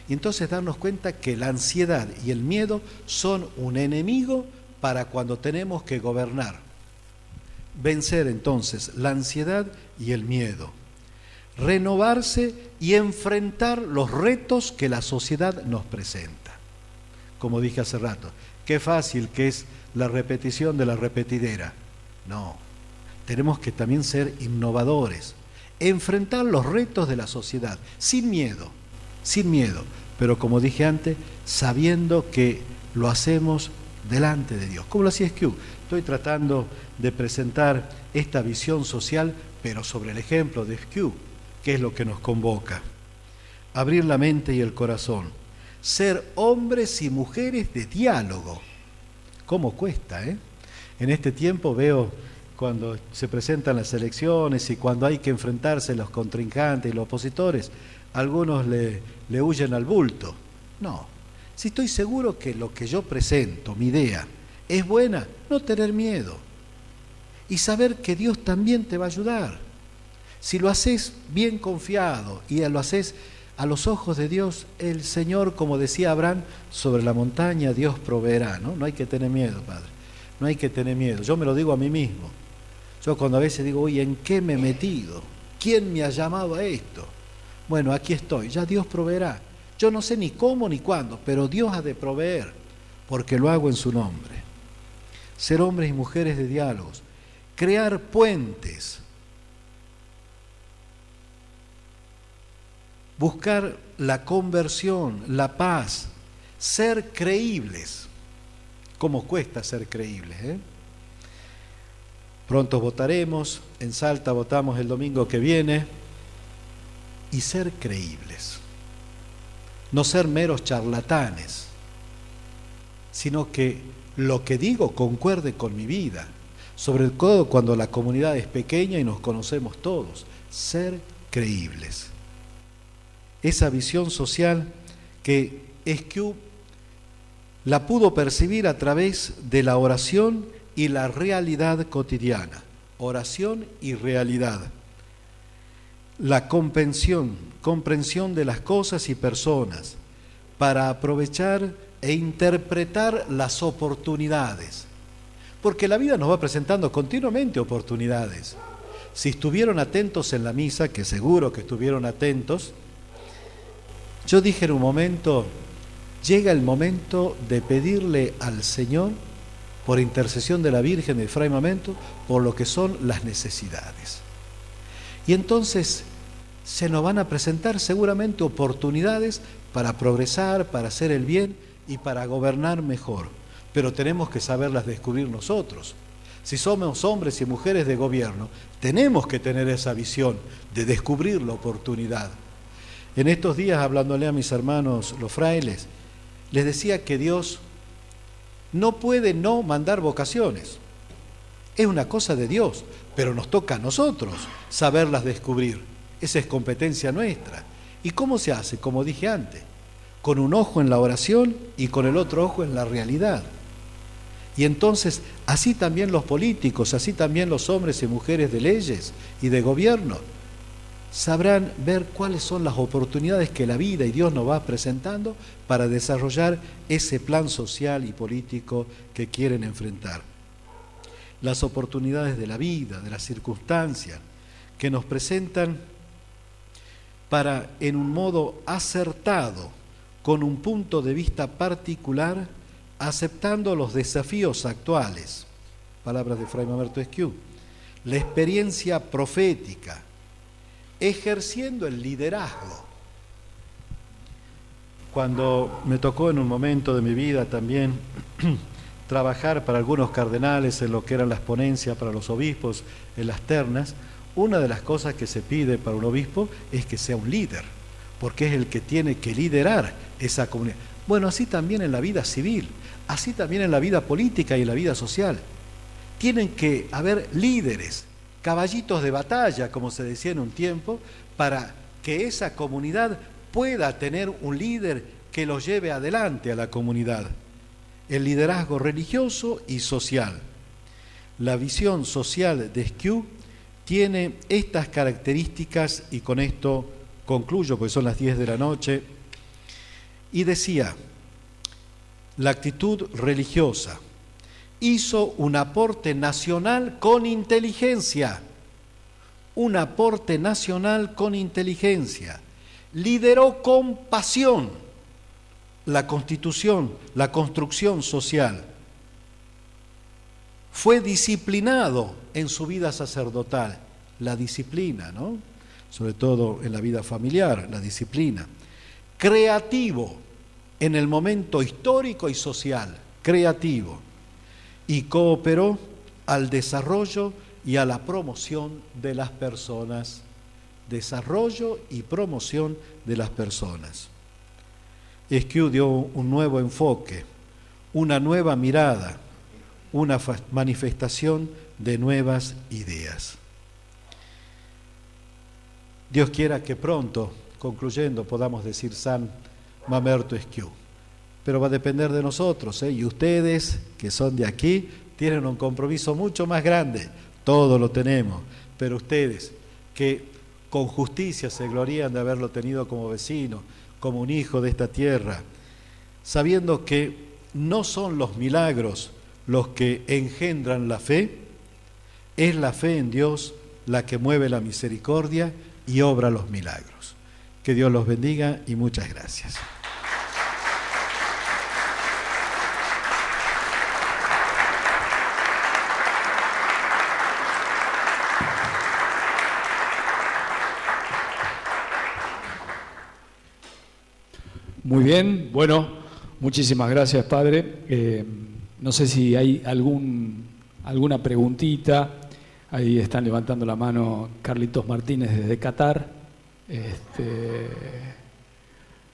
Y entonces darnos cuenta que la ansiedad y el miedo son un enemigo para cuando tenemos que gobernar. Vencer entonces la ansiedad y el miedo. Renovarse y enfrentar los retos que la sociedad nos presenta. Como dije hace rato, qué fácil que es la repetición de la repetidera. No, tenemos que también ser innovadores, enfrentar los retos de la sociedad, sin miedo, pero como dije antes, sabiendo que lo hacemos delante de Dios. ¿Cómo lo hacía Esquiú? Estoy tratando de presentar esta visión social, pero sobre el ejemplo de Esquiú, que es lo que nos convoca. Abrir la mente y el corazón, ser hombres y mujeres de diálogo. ¿Cómo cuesta, eh? En este tiempo veo cuando se presentan las elecciones y cuando hay que enfrentarse los contrincantes y los opositores, algunos le huyen al bulto. No, si estoy seguro que lo que yo presento, mi idea, es buena, no tener miedo. Y saber que Dios también te va a ayudar. Si lo haces bien confiado y lo haces a los ojos de Dios, el Señor, como decía Abraham, sobre la montaña Dios proveerá, ¿no? No hay que tener miedo, Padre. No hay que tener miedo. Yo me lo digo a mí mismo. Yo cuando a veces digo, oye, ¿en qué me he metido? ¿Quién me ha llamado a esto? Bueno, aquí estoy, ya Dios proveerá. Yo no sé ni cómo ni cuándo, pero Dios ha de proveer, porque lo hago en su nombre. Ser hombres y mujeres de diálogos, crear puentes, buscar la conversión, la paz, ser creíbles. ¿Cómo cuesta ser creíbles, eh? Pronto votaremos, en Salta votamos el domingo que viene, y ser creíbles. No ser meros charlatanes, sino que lo que digo concuerde con mi vida, sobre todo cuando la comunidad es pequeña y nos conocemos todos. Ser creíbles. Esa visión social que Esquiú la pudo percibir a través de la oración y la realidad cotidiana. Oración y realidad. La comprensión de las cosas y personas para aprovechar e interpretar las oportunidades. Porque la vida nos va presentando continuamente oportunidades. Si estuvieron atentos en la misa, que seguro que estuvieron atentos, yo dije en un momento, llega el momento de pedirle al Señor, por intercesión de la Virgen y de Fray Mamento, por lo que son las necesidades. Y entonces se nos van a presentar seguramente oportunidades para progresar, para hacer el bien y para gobernar mejor. Pero tenemos que saberlas descubrir nosotros. Si somos hombres y mujeres de gobierno, tenemos que tener esa visión de descubrir la oportunidad. En estos días, hablándole a mis hermanos los frailes, les decía que Dios no puede no mandar vocaciones. Es una cosa de Dios, pero nos toca a nosotros saberlas descubrir. Esa es competencia nuestra. ¿Y cómo se hace? Como dije antes, con un ojo en la oración y con el otro ojo en la realidad. Y entonces, así también los políticos, así también los hombres y mujeres de leyes y de gobierno, sabrán ver cuáles son las oportunidades que la vida y Dios nos va presentando para desarrollar ese plan social y político que quieren enfrentar. Las oportunidades de la vida, de las circunstancias que nos presentan para, en un modo acertado, con un punto de vista particular, aceptando los desafíos actuales. Palabras de Fray Mamerto Esquiú. La experiencia profética, ejerciendo el liderazgo. Cuando me tocó en un momento de mi vida también trabajar para algunos cardenales en lo que eran las ponencias para los obispos, en las ternas, una de las cosas que se pide para un obispo es que sea un líder, porque es el que tiene que liderar esa comunidad. Bueno, así también en la vida civil, así también en la vida política y en la vida social. Tienen que haber líderes, caballitos de batalla, como se decía en un tiempo, para que esa comunidad pueda tener un líder que lo lleve adelante a la comunidad. El liderazgo religioso y social. La visión social de Esquiú tiene estas características, y con esto concluyo porque son las 10 de la noche, y decía, la actitud religiosa hizo un aporte nacional con inteligencia, un aporte nacional con inteligencia, lideró con pasión la constitución, la construcción social, fue disciplinado en su vida sacerdotal, la disciplina, ¿no? Sobre todo en la vida familiar, la disciplina, creativo en el momento histórico y social, creativo, y cooperó al desarrollo y a la promoción de las personas, desarrollo y promoción de las personas. Esquiú dio un nuevo enfoque, una nueva mirada, una manifestación de nuevas ideas. Dios quiera que pronto, concluyendo, podamos decir San Mamerto Esquiú. Pero va a depender de nosotros, y ustedes que son de aquí tienen un compromiso mucho más grande, todos lo tenemos, pero ustedes que con justicia se glorían de haberlo tenido como vecino, como un hijo de esta tierra, sabiendo que no son los milagros los que engendran la fe, es la fe en Dios la que mueve la misericordia y obra los milagros. Que Dios los bendiga y muchas gracias. Muy bien, bueno, muchísimas gracias, Padre. No sé si hay alguna preguntita. Ahí están levantando la mano Carlitos Martínez desde Qatar.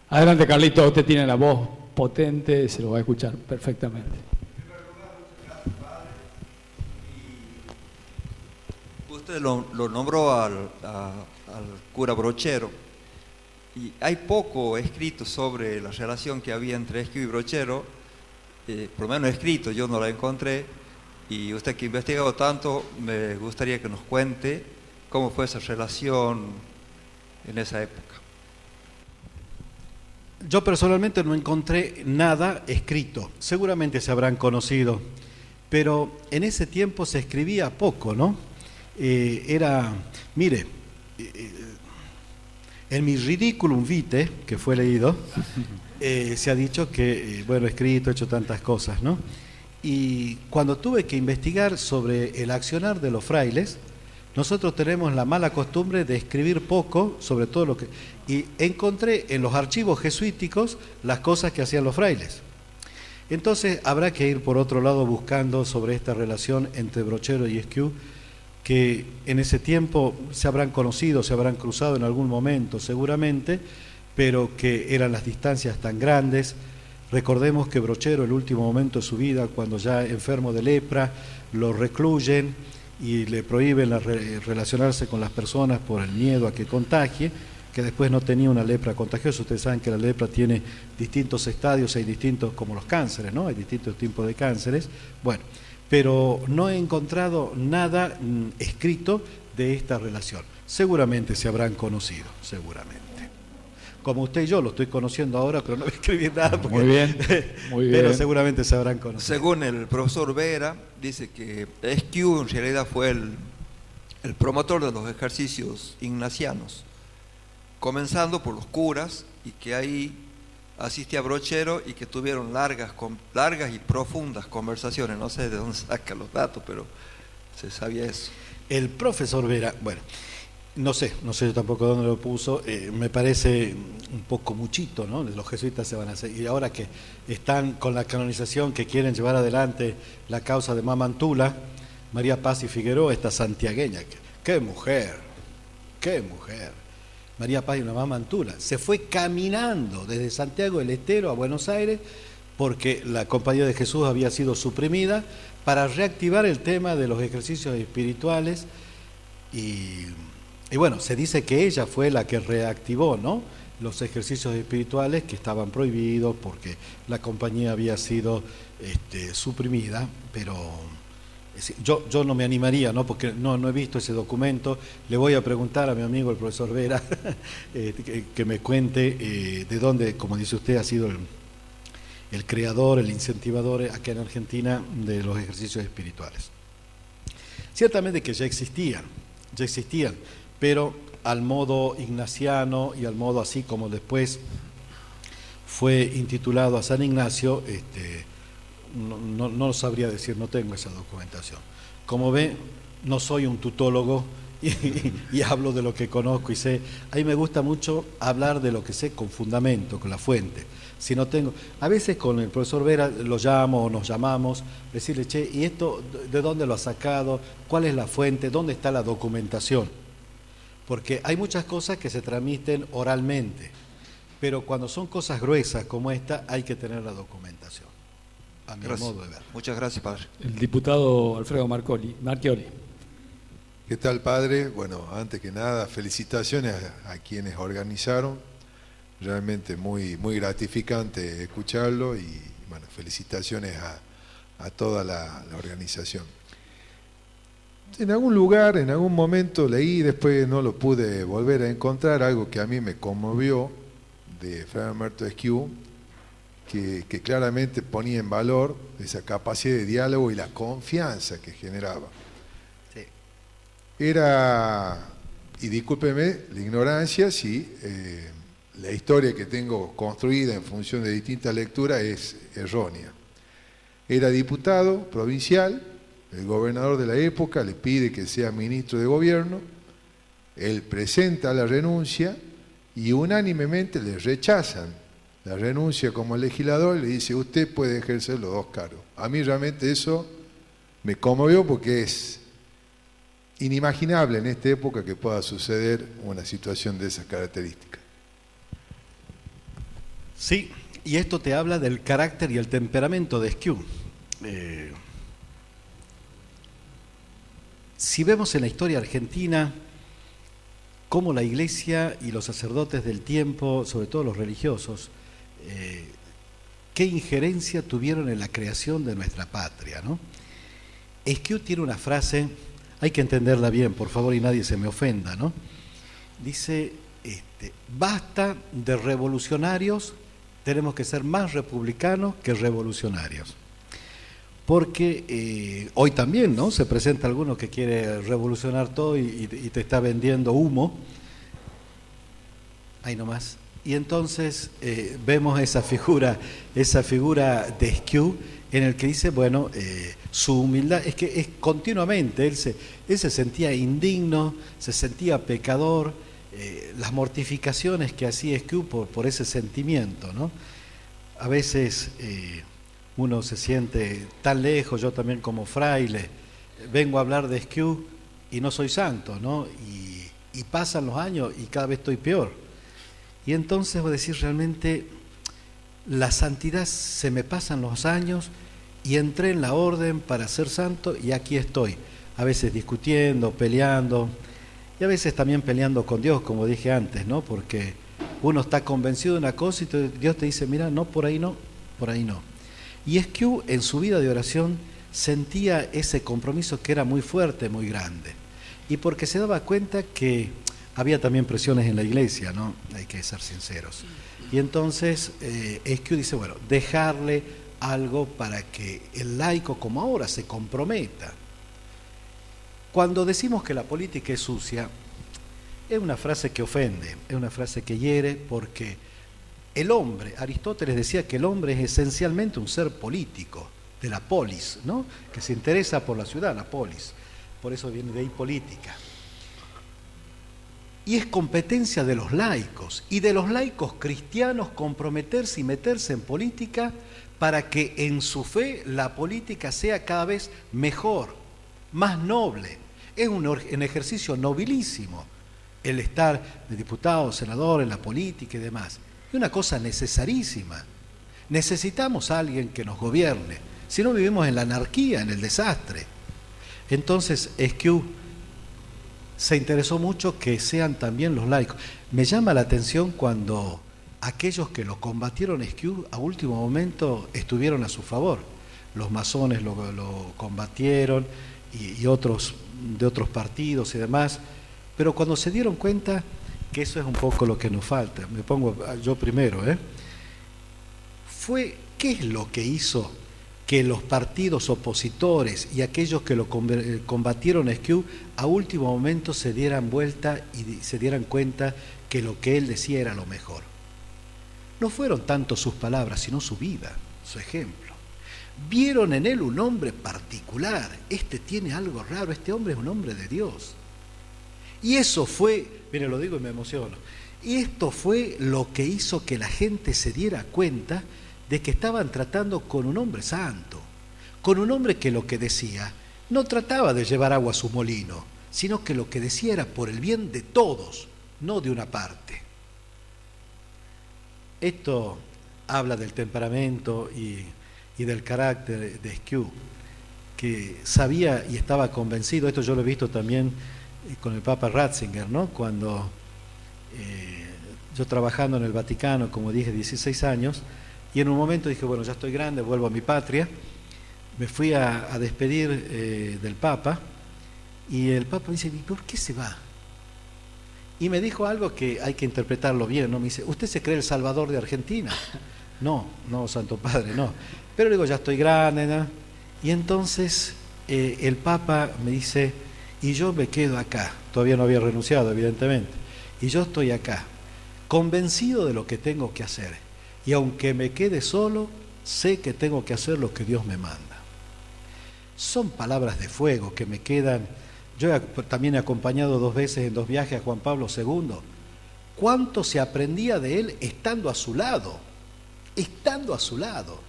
Adelante, Carlitos, usted tiene la voz potente, se lo va a escuchar perfectamente. Usted lo nombró al cura Brochero, y hay poco escrito sobre la relación que había entre Esquiú y Brochero, por lo menos escrito, yo no la encontré, y usted que ha investigado tanto, me gustaría que nos cuente cómo fue esa relación en esa época. Yo personalmente no encontré nada escrito, seguramente se habrán conocido, pero en ese tiempo se escribía poco, ¿no? Mire, en mi Ridiculum Vitae, que fue leído, se ha dicho que, bueno, he escrito, he hecho tantas cosas, ¿no? Y cuando tuve que investigar sobre el accionar de los frailes, nosotros tenemos la mala costumbre de escribir poco sobre todo lo que... Y encontré en los archivos jesuíticos las cosas que hacían los frailes. Entonces habrá que ir por otro lado buscando sobre esta relación entre Brochero y Esquiú, que en ese tiempo se habrán conocido, se habrán cruzado en algún momento seguramente, pero que eran las distancias tan grandes. Recordemos que Brochero, el último momento de su vida, cuando ya enfermo de lepra, lo recluyen y le prohíben relacionarse con las personas por el miedo a que contagie, que después no tenía una lepra contagiosa. Ustedes saben que la lepra tiene distintos estadios, hay distintos, como los cánceres, ¿no? Hay distintos tipos de cánceres. Bueno, pero no he encontrado nada escrito de esta relación. seguramente se habrán conocido, seguramente. Como usted y yo lo estoy conociendo ahora, pero no voy a escribir nada. Porque, muy bien, muy bien. Pero seguramente se habrán conocido. Según el profesor Vera, dice que Esquiu en realidad fue el promotor de los ejercicios ignacianos, comenzando por los curas, y que ahí asistía Brochero y que tuvieron largas y profundas conversaciones. No sé de dónde saca los datos, pero se sabía eso. El profesor Vera, bueno, no sé yo tampoco dónde lo puso, me parece un poco muchito, ¿no? Los jesuitas se van a hacer, y ahora que están con la canonización, que quieren llevar adelante la causa de Mamantula, María Paz y Figueroa, esta santiagueña, qué mujer, María Paz y una Mamantula, se fue caminando desde Santiago del Estero a Buenos Aires, porque la Compañía de Jesús había sido suprimida, para reactivar el tema de los ejercicios espirituales, y bueno, se dice que ella fue la que reactivó, ¿no?, los ejercicios espirituales que estaban prohibidos porque la compañía había sido suprimida, pero yo no me animaría, ¿no?, porque no he visto ese documento. Le voy a preguntar a mi amigo el profesor Vera que me cuente de dónde, como dice usted, ha sido el creador, el incentivador acá en Argentina de los ejercicios espirituales. Ciertamente que ya existían, pero al modo ignaciano y al modo así como después fue intitulado a San Ignacio, no lo sabría decir, no tengo esa documentación. Como ve, no soy un tutólogo y hablo de lo que conozco y sé. A mí me gusta mucho hablar de lo que sé con fundamento, con la fuente. Si no tengo, a veces con el profesor Vera lo llamo o nos llamamos, decirle, che, ¿y esto de dónde lo ha sacado? ¿Cuál es la fuente? ¿Dónde está la documentación? Porque hay muchas cosas que se transmiten oralmente, pero cuando son cosas gruesas como esta, hay que tener la documentación, a mi modo de ver. Muchas gracias, padre. El diputado Alfredo Marchioli. ¿Qué tal, padre? Bueno, antes que nada, felicitaciones a quienes organizaron. Realmente muy gratificante escucharlo y bueno, felicitaciones a toda la organización. En algún lugar, en algún momento leí, después no lo pude volver a encontrar, algo que a mí me conmovió de Fray Alberto Esquiu, que claramente ponía en valor esa capacidad de diálogo y la confianza que generaba. Sí. Era, y discúlpeme la ignorancia, si la historia que tengo construida en función de distintas lecturas es errónea. Era diputado provincial, el gobernador de la época le pide que sea ministro de gobierno, él presenta la renuncia y unánimemente le rechazan la renuncia como legislador y le dice, usted puede ejercer los dos cargos. A mí realmente eso me conmovió porque es inimaginable en esta época que pueda suceder una situación de esas características. Sí, y esto te habla del carácter y el temperamento de Esquiu. Si vemos en la historia argentina cómo la Iglesia y los sacerdotes del tiempo, sobre todo los religiosos, qué injerencia tuvieron en la creación de nuestra patria, ¿no? Esquiu tiene una frase, hay que entenderla bien, por favor, y nadie se me ofenda, ¿no? Dice, basta de revolucionarios, tenemos que ser más republicanos que revolucionarios. Porque hoy también, ¿no?, se presenta alguno que quiere revolucionar todo y te está vendiendo humo. Ahí nomás. Y entonces vemos esa figura de Esquiu en el que dice, bueno, su humildad, es que es continuamente, él se sentía indigno, se sentía pecador, las mortificaciones que hacía Esquiu por ese sentimiento, ¿no? A veces uno se siente tan lejos, yo también como fraile, vengo a hablar de Esquiu y no soy santo, ¿no? Y pasan los años y cada vez estoy peor. Y entonces voy a decir, realmente la santidad, se me pasan los años y entré en la orden para ser santo y aquí estoy, a veces discutiendo, peleando, y a veces también peleando con Dios, como dije antes, ¿no? Porque uno está convencido de una cosa y Dios te dice, mira, no, por ahí no, por ahí no. Y Esquiu en su vida de oración sentía ese compromiso que era muy fuerte, muy grande. y porque se daba cuenta que había también presiones en la iglesia, ¿no? Hay que ser sinceros. Y entonces Esquiú dice, bueno, dejarle algo para que el laico como ahora se comprometa. Cuando decimos que la política es sucia, es una frase que ofende, es una frase que hiere, porque el hombre, Aristóteles decía que el hombre es esencialmente un ser político, de la polis, ¿no? Que se interesa por la ciudad, la polis. Por eso viene de ahí política. Y es competencia de los laicos, y de los laicos cristianos comprometerse y meterse en política para que en su fe la política sea cada vez mejor, más noble. Es un ejercicio nobilísimo el estar de diputado, senador, en la política y demás. Es una cosa necesarísima. Necesitamos a alguien que nos gobierne, si no vivimos en la anarquía, en el desastre. Entonces Esquiú se interesó mucho que sean también los laicos. Me llama la atención cuando aquellos que lo combatieron Esquiú a último momento estuvieron a su favor. Los masones lo combatieron y otros de otros partidos y demás, pero cuando se dieron cuenta que eso es un poco lo que nos falta, me pongo yo primero, ¿qué es lo que hizo que los partidos opositores y aquellos que lo combatieron a Esquiú a último momento se dieran vuelta y se dieran cuenta que lo que él decía era lo mejor? No fueron tanto sus palabras, sino su vida, su ejemplo. Vieron en él un hombre particular. Este tiene algo raro, este hombre es un hombre de Dios. Y eso fue, mire, lo digo y me emociono, y esto fue lo que hizo que la gente se diera cuenta de que estaban tratando con un hombre santo, con un hombre que lo que decía no trataba de llevar agua a su molino, sino que lo que decía era por el bien de todos, no de una parte. Esto habla del temperamento y del carácter de Esquiú, que sabía y estaba convencido. Esto yo lo he visto también con el Papa Ratzinger, ¿no? Cuando yo trabajando en el Vaticano, como dije, 16 años, y en un momento dije, bueno, ya estoy grande, vuelvo a mi patria. Me fui a despedir del Papa, y el Papa me dice, ¿y por qué se va? Y me dijo algo que hay que interpretarlo bien, ¿no? Me dice, ¿usted se cree el Salvador de Argentina? No, Santo Padre, no. Pero digo, ya estoy grande, ¿no? Y entonces el Papa me dice, y yo me quedo acá. Todavía no había renunciado, evidentemente. Y yo estoy acá, convencido de lo que tengo que hacer. Y aunque me quede solo, sé que tengo que hacer lo que Dios me manda. Son palabras de fuego que me quedan. Yo también he acompañado 2 veces en 2 viajes a Juan Pablo II. ¿Cuánto se aprendía de él estando a su lado? Estando a su lado.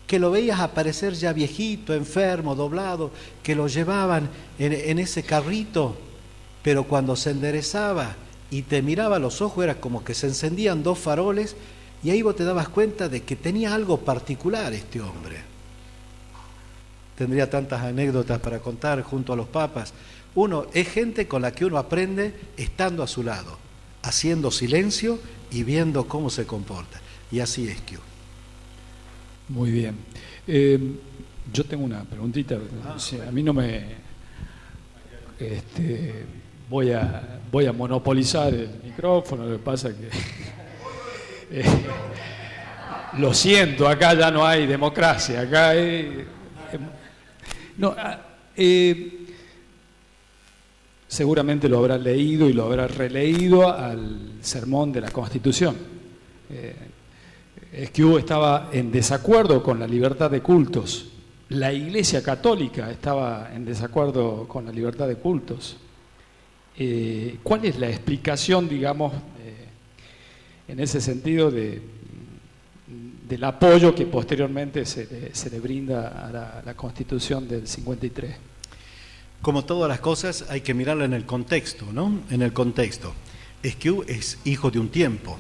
Que lo veías aparecer ya viejito, enfermo, doblado, que lo llevaban en ese carrito, pero cuando se enderezaba y te miraba a los ojos era como que se encendían 2 faroles, y ahí vos te dabas cuenta de que tenía algo particular este hombre. Tendría tantas anécdotas para contar junto a los papas. Uno es gente con la que uno aprende estando a su lado, haciendo silencio y viendo cómo se comporta. Y así es Esquiú. Muy bien. Yo tengo una preguntita. Sí, a mí no me... voy a monopolizar el micrófono, lo que pasa que... lo siento, acá ya no hay democracia, acá seguramente lo habrá leído y lo habrá releído al sermón de la Constitución. Esquiú estaba en desacuerdo con la libertad de cultos. La Iglesia Católica estaba en desacuerdo con la libertad de cultos. ¿Cuál es la explicación, digamos, en ese sentido del apoyo que posteriormente se le brinda a la Constitución del 53? Como todas las cosas hay que mirarla en el contexto, ¿no? En el contexto. Esquiú es hijo de un tiempo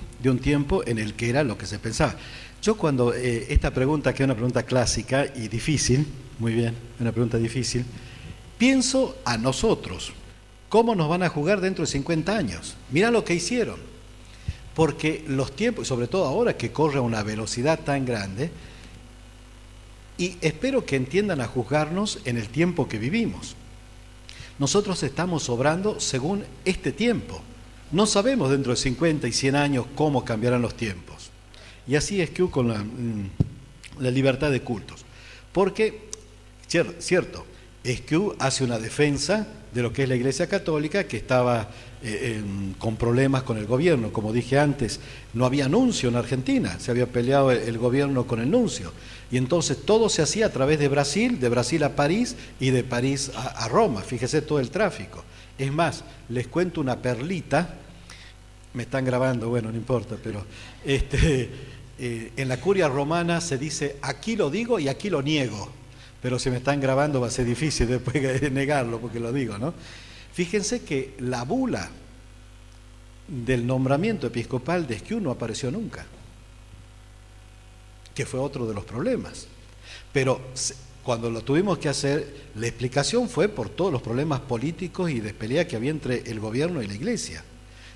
en el que era lo que se pensaba. Yo cuando esta pregunta, que es una pregunta clásica y difícil, muy bien, una pregunta difícil, pienso a nosotros, ¿cómo nos van a jugar dentro de 50 años? Mirá lo que hicieron, porque los tiempos, sobre todo ahora que corre a una velocidad tan grande, y espero que entiendan a juzgarnos en el tiempo que vivimos. Nosotros estamos obrando según este tiempo. No sabemos dentro de 50 y 100 años cómo cambiarán los tiempos. Y así es que con la libertad de cultos. Porque, cierto, Esquiú hace una defensa de lo que es la Iglesia Católica, que estaba con problemas con el gobierno. Como dije antes, no había nuncio en Argentina, se había peleado el gobierno con el nuncio. Y entonces todo se hacía a través de Brasil a París y de París a Roma. Fíjese todo el tráfico. Es más, les cuento una perlita, me están grabando, bueno, no importa, pero en la curia romana se dice aquí lo digo y aquí lo niego, pero si me están grabando va a ser difícil después negarlo porque lo digo, ¿no? Fíjense que la bula del nombramiento episcopal de Esquiú no apareció nunca, que fue otro de los problemas, pero cuando lo tuvimos que hacer, la explicación fue por todos los problemas políticos y de pelea que había entre el gobierno y la Iglesia.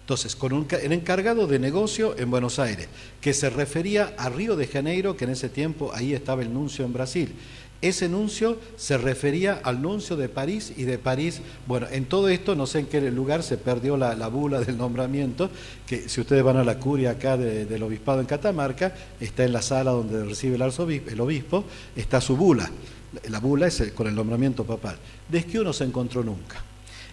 Entonces, con el encargado de negocio en Buenos Aires, que se refería a Río de Janeiro, que en ese tiempo ahí estaba el nuncio en Brasil. Ese nuncio se refería al nuncio de París y de París, bueno, en todo esto, no sé en qué lugar se perdió la bula del nombramiento, que si ustedes van a la curia acá del obispado en Catamarca, está en la sala donde recibe el obispo, está su bula. La bula es con el nombramiento papal. De Esquiú no se encontró nunca.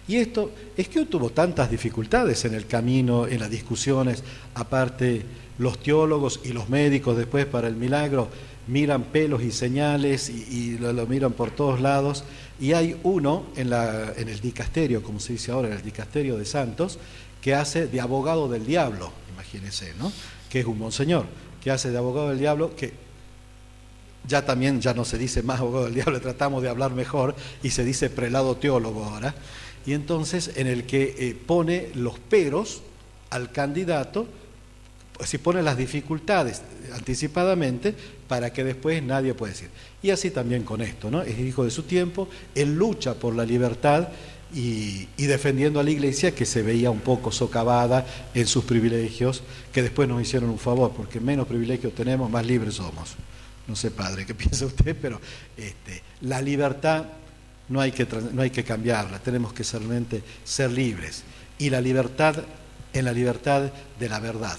Y Esquiú tuvo tantas dificultades en el camino, en las discusiones, aparte los teólogos y los médicos después para el milagro miran pelos y señales y lo miran por todos lados, y hay uno en el dicasterio, como se dice ahora, en el dicasterio de santos, que hace de abogado del diablo, imagínense, ¿no? Que es un monseñor, que hace de abogado del diablo, que ya no se dice más abogado del diablo, tratamos de hablar mejor, y se dice prelado teólogo ahora, y entonces en el que pone los peros al candidato, si pone las dificultades anticipadamente para que después nadie pueda decir. Y así también con esto, ¿no? Es hijo de su tiempo, él lucha por la libertad y defendiendo a la Iglesia, que se veía un poco socavada en sus privilegios, que después nos hicieron un favor, porque menos privilegios tenemos, más libres somos. No sé, padre, qué piensa usted, pero la libertad no hay que cambiarla, tenemos que solamente ser libres. Y la libertad, en la libertad de la verdad,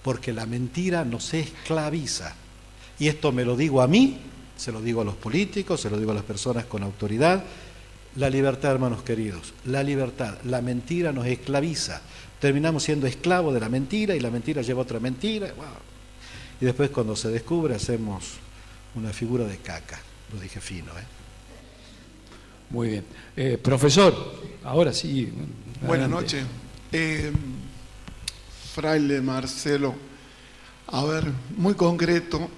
porque la mentira nos esclaviza. Y esto me lo digo a mí, se lo digo a los políticos, se lo digo a las personas con autoridad. La libertad, hermanos queridos, la libertad, la mentira nos esclaviza. Terminamos siendo esclavos de la mentira y la mentira lleva a otra mentira. Wow. Y después cuando se descubre hacemos una figura de caca. Lo dije fino, ¿eh? Muy bien. Profesor, ahora sí. Adelante. Buenas noches. Fraile Marcelo, a ver, muy concreto.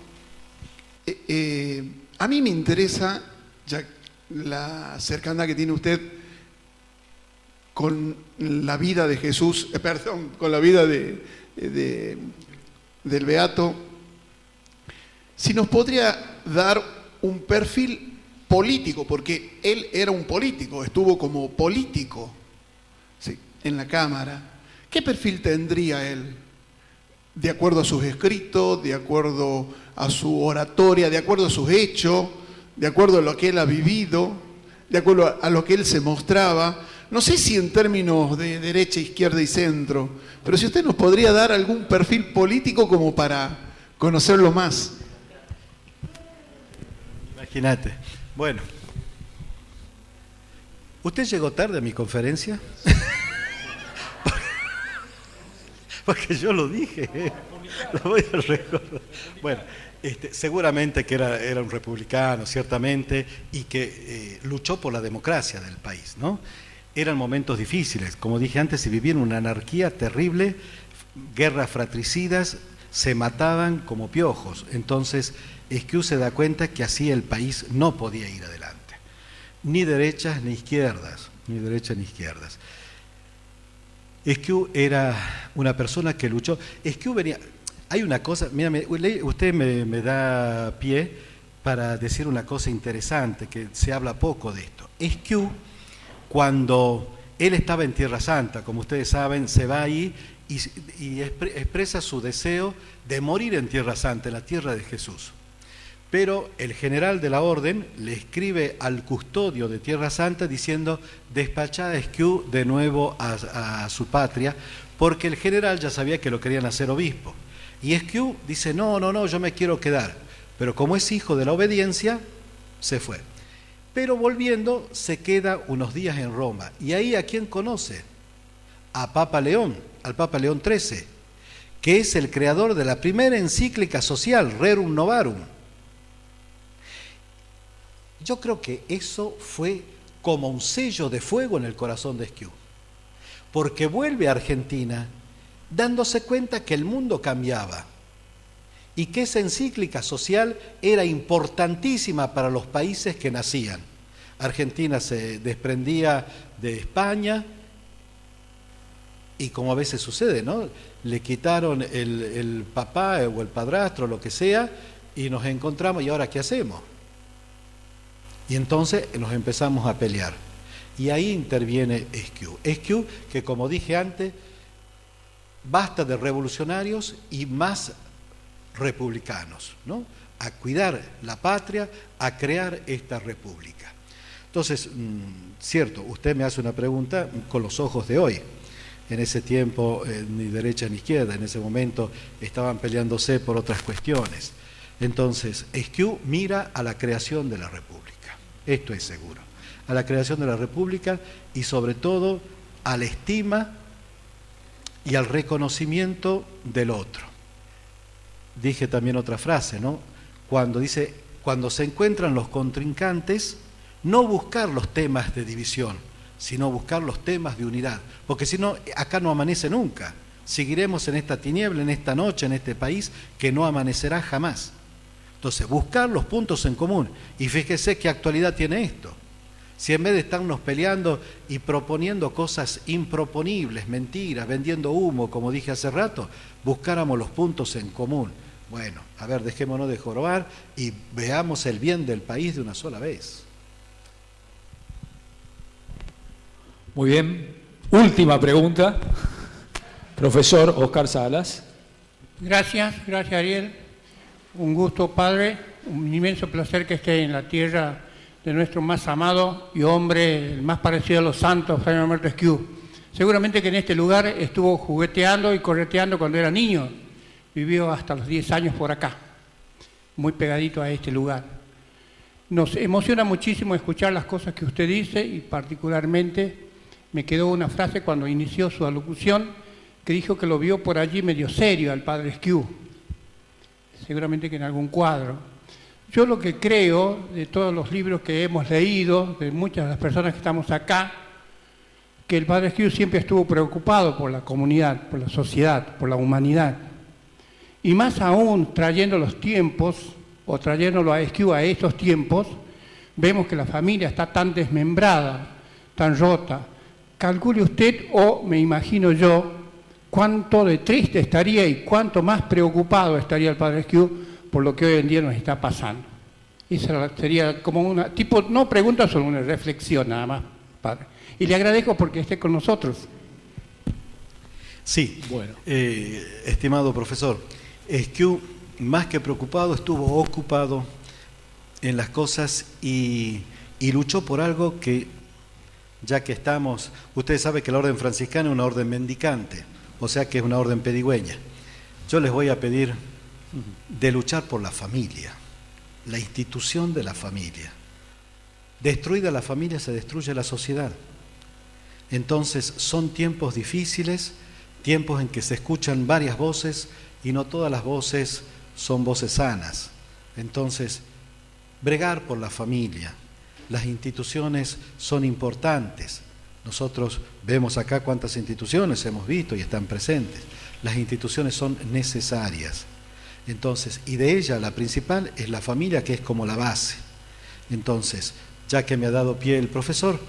A mí me interesa ya la cercanía que tiene usted con la vida de Jesús, con la vida del Beato. Si nos podría dar un perfil político, porque él era un político, estuvo como político, sí, en la Cámara. ¿Qué perfil tendría él? De acuerdo a sus escritos, de acuerdo a su oratoria, de acuerdo a sus hechos, de acuerdo a lo que él ha vivido, de acuerdo a lo que él se mostraba. No sé si en términos de derecha, izquierda y centro, pero si usted nos podría dar algún perfil político como para conocerlo más. Imagínate. Bueno, ¿usted llegó tarde a mi conferencia? Porque yo lo dije, lo voy a recordar. Bueno, seguramente que era un republicano, ciertamente, y que luchó por la democracia del país, ¿no? Eran momentos difíciles, como dije antes, se vivía en una anarquía terrible, guerras fratricidas, se mataban como piojos. Entonces, Esquiú se da cuenta que así el país no podía ir adelante. Ni derechas ni izquierdas, ni derechas ni izquierdas. Esquiú era una persona que luchó. Esquiú venía... Hay una cosa, mira, usted me da pie para decir una cosa interesante, que se habla poco de esto. Esquiú, cuando él estaba en Tierra Santa, como ustedes saben, se va ahí y expresa su deseo de morir en Tierra Santa, en la tierra de Jesús. Pero el general de la orden le escribe al custodio de Tierra Santa diciendo: despachá a Esquiú de nuevo a su patria, porque el general ya sabía que lo querían hacer obispo. Y Esquiú dice: no, yo me quiero quedar. Pero como es hijo de la obediencia, se fue. Pero volviendo, se queda unos días en Roma. Y ahí, ¿a quién conoce? A Papa León, al Papa León XIII, que es el creador de la primera encíclica social, Rerum Novarum. Yo creo que eso fue como un sello de fuego en el corazón de Esquiú, porque vuelve a Argentina dándose cuenta que el mundo cambiaba y que esa encíclica social era importantísima para los países que nacían. Argentina se desprendía de España y, como a veces sucede, ¿no?, le quitaron el papá o el padrastro, lo que sea, y nos encontramos, ¿y ahora qué hacemos? Y entonces nos empezamos a pelear. Y ahí interviene Esquiú. Esquiú, que como dije antes, basta de revolucionarios y más republicanos, ¿no?, a cuidar la patria, a crear esta república. Entonces, cierto, usted me hace una pregunta con los ojos de hoy. En ese tiempo, ni derecha ni izquierda, en ese momento estaban peleándose por otras cuestiones. Entonces, Esquiú mira a la creación de la república. Esto es seguro, a la creación de la república y sobre todo a la estima y al reconocimiento del otro. Dije también otra frase, ¿no?, cuando dice: cuando se encuentran los contrincantes, no buscar los temas de división, sino buscar los temas de unidad, porque si no, acá no amanece nunca. Seguiremos en esta tiniebla, en esta noche, en este país que no amanecerá jamás. Entonces, buscar los puntos en común. Y fíjese qué actualidad tiene esto. Si en vez de estarnos peleando y proponiendo cosas improponibles, mentiras, vendiendo humo, como dije hace rato, buscáramos los puntos en común. Bueno, a ver, dejémonos de jorobar y veamos el bien del país de una sola vez. Muy bien. Última pregunta. Profesor Oscar Salas. Gracias Ariel. Un gusto, padre, un inmenso placer que esté en la tierra de nuestro más amado y hombre, el más parecido a los santos, Jaime Alberto Esquiú. Seguramente que en este lugar estuvo jugueteando y correteando cuando era niño. Vivió hasta los 10 años por acá, muy pegadito a este lugar. Nos emociona muchísimo escuchar las cosas que usted dice y particularmente me quedó una frase cuando inició su alocución que dijo que lo vio por allí medio serio al padre Esquiú. Seguramente que en algún cuadro. Yo lo que creo, de todos los libros que hemos leído, de muchas de las personas que estamos acá, que el padre Esquiú siempre estuvo preocupado por la comunidad, por la sociedad, por la humanidad. Y más aún, trayendo los tiempos, o trayéndolo a Esquiú a estos tiempos, vemos que la familia está tan desmembrada, tan rota. Calcule usted, o me imagino yo, cuánto de triste estaría y cuánto más preocupado estaría el padre Esquiú por lo que hoy en día nos está pasando. Esa sería como una, tipo, no pregunta, solo una reflexión nada más, padre. Y le agradezco porque esté con nosotros. Sí, bueno. Estimado profesor, Esquiú, más que preocupado, estuvo ocupado en las cosas y luchó por algo que, ya que estamos, ustedes saben que la orden franciscana es una orden mendicante, o sea que es una orden pedigüeña. Yo les voy a pedir de luchar por la familia, la institución de la familia. Destruida la familia se destruye la sociedad. Entonces son tiempos difíciles, tiempos en que se escuchan varias voces y no todas las voces son voces sanas. Entonces, bregar por la familia. Las instituciones son importantes. Nosotros vemos acá cuántas instituciones hemos visto y están presentes. Las instituciones son necesarias. Entonces, y de ella la principal es la familia, que es como la base. Entonces, ya que me ha dado pie el profesor,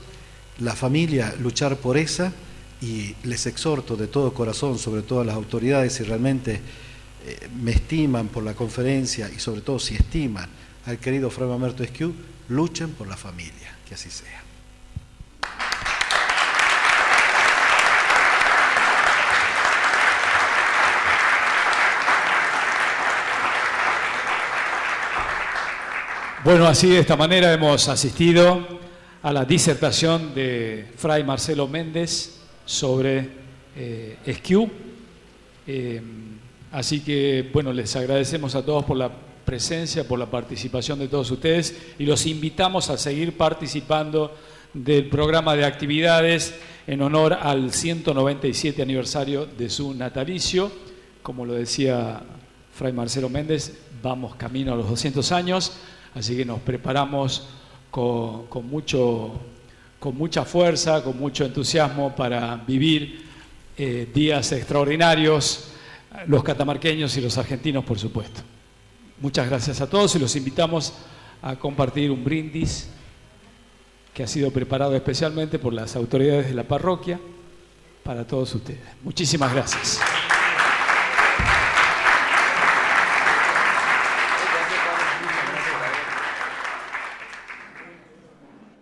la familia, luchar por esa, y les exhorto de todo corazón, sobre todo a las autoridades, si realmente me estiman por la conferencia y sobre todo si estiman al querido Fray Mamerto Esquiú, luchen por la familia, que así sea. Bueno, así de esta manera hemos asistido a la disertación de Fray Marcelo Méndez sobre Esquiú. Así que, bueno, les agradecemos a todos por la presencia, por la participación de todos ustedes y los invitamos a seguir participando del programa de actividades en honor al 197 aniversario de su natalicio. Como lo decía Fray Marcelo Méndez, vamos camino a los 200 años, así que nos preparamos con mucha fuerza, con mucho entusiasmo para vivir días extraordinarios, los catamarqueños y los argentinos, por supuesto. Muchas gracias a todos y los invitamos a compartir un brindis que ha sido preparado especialmente por las autoridades de la parroquia para todos ustedes. Muchísimas gracias.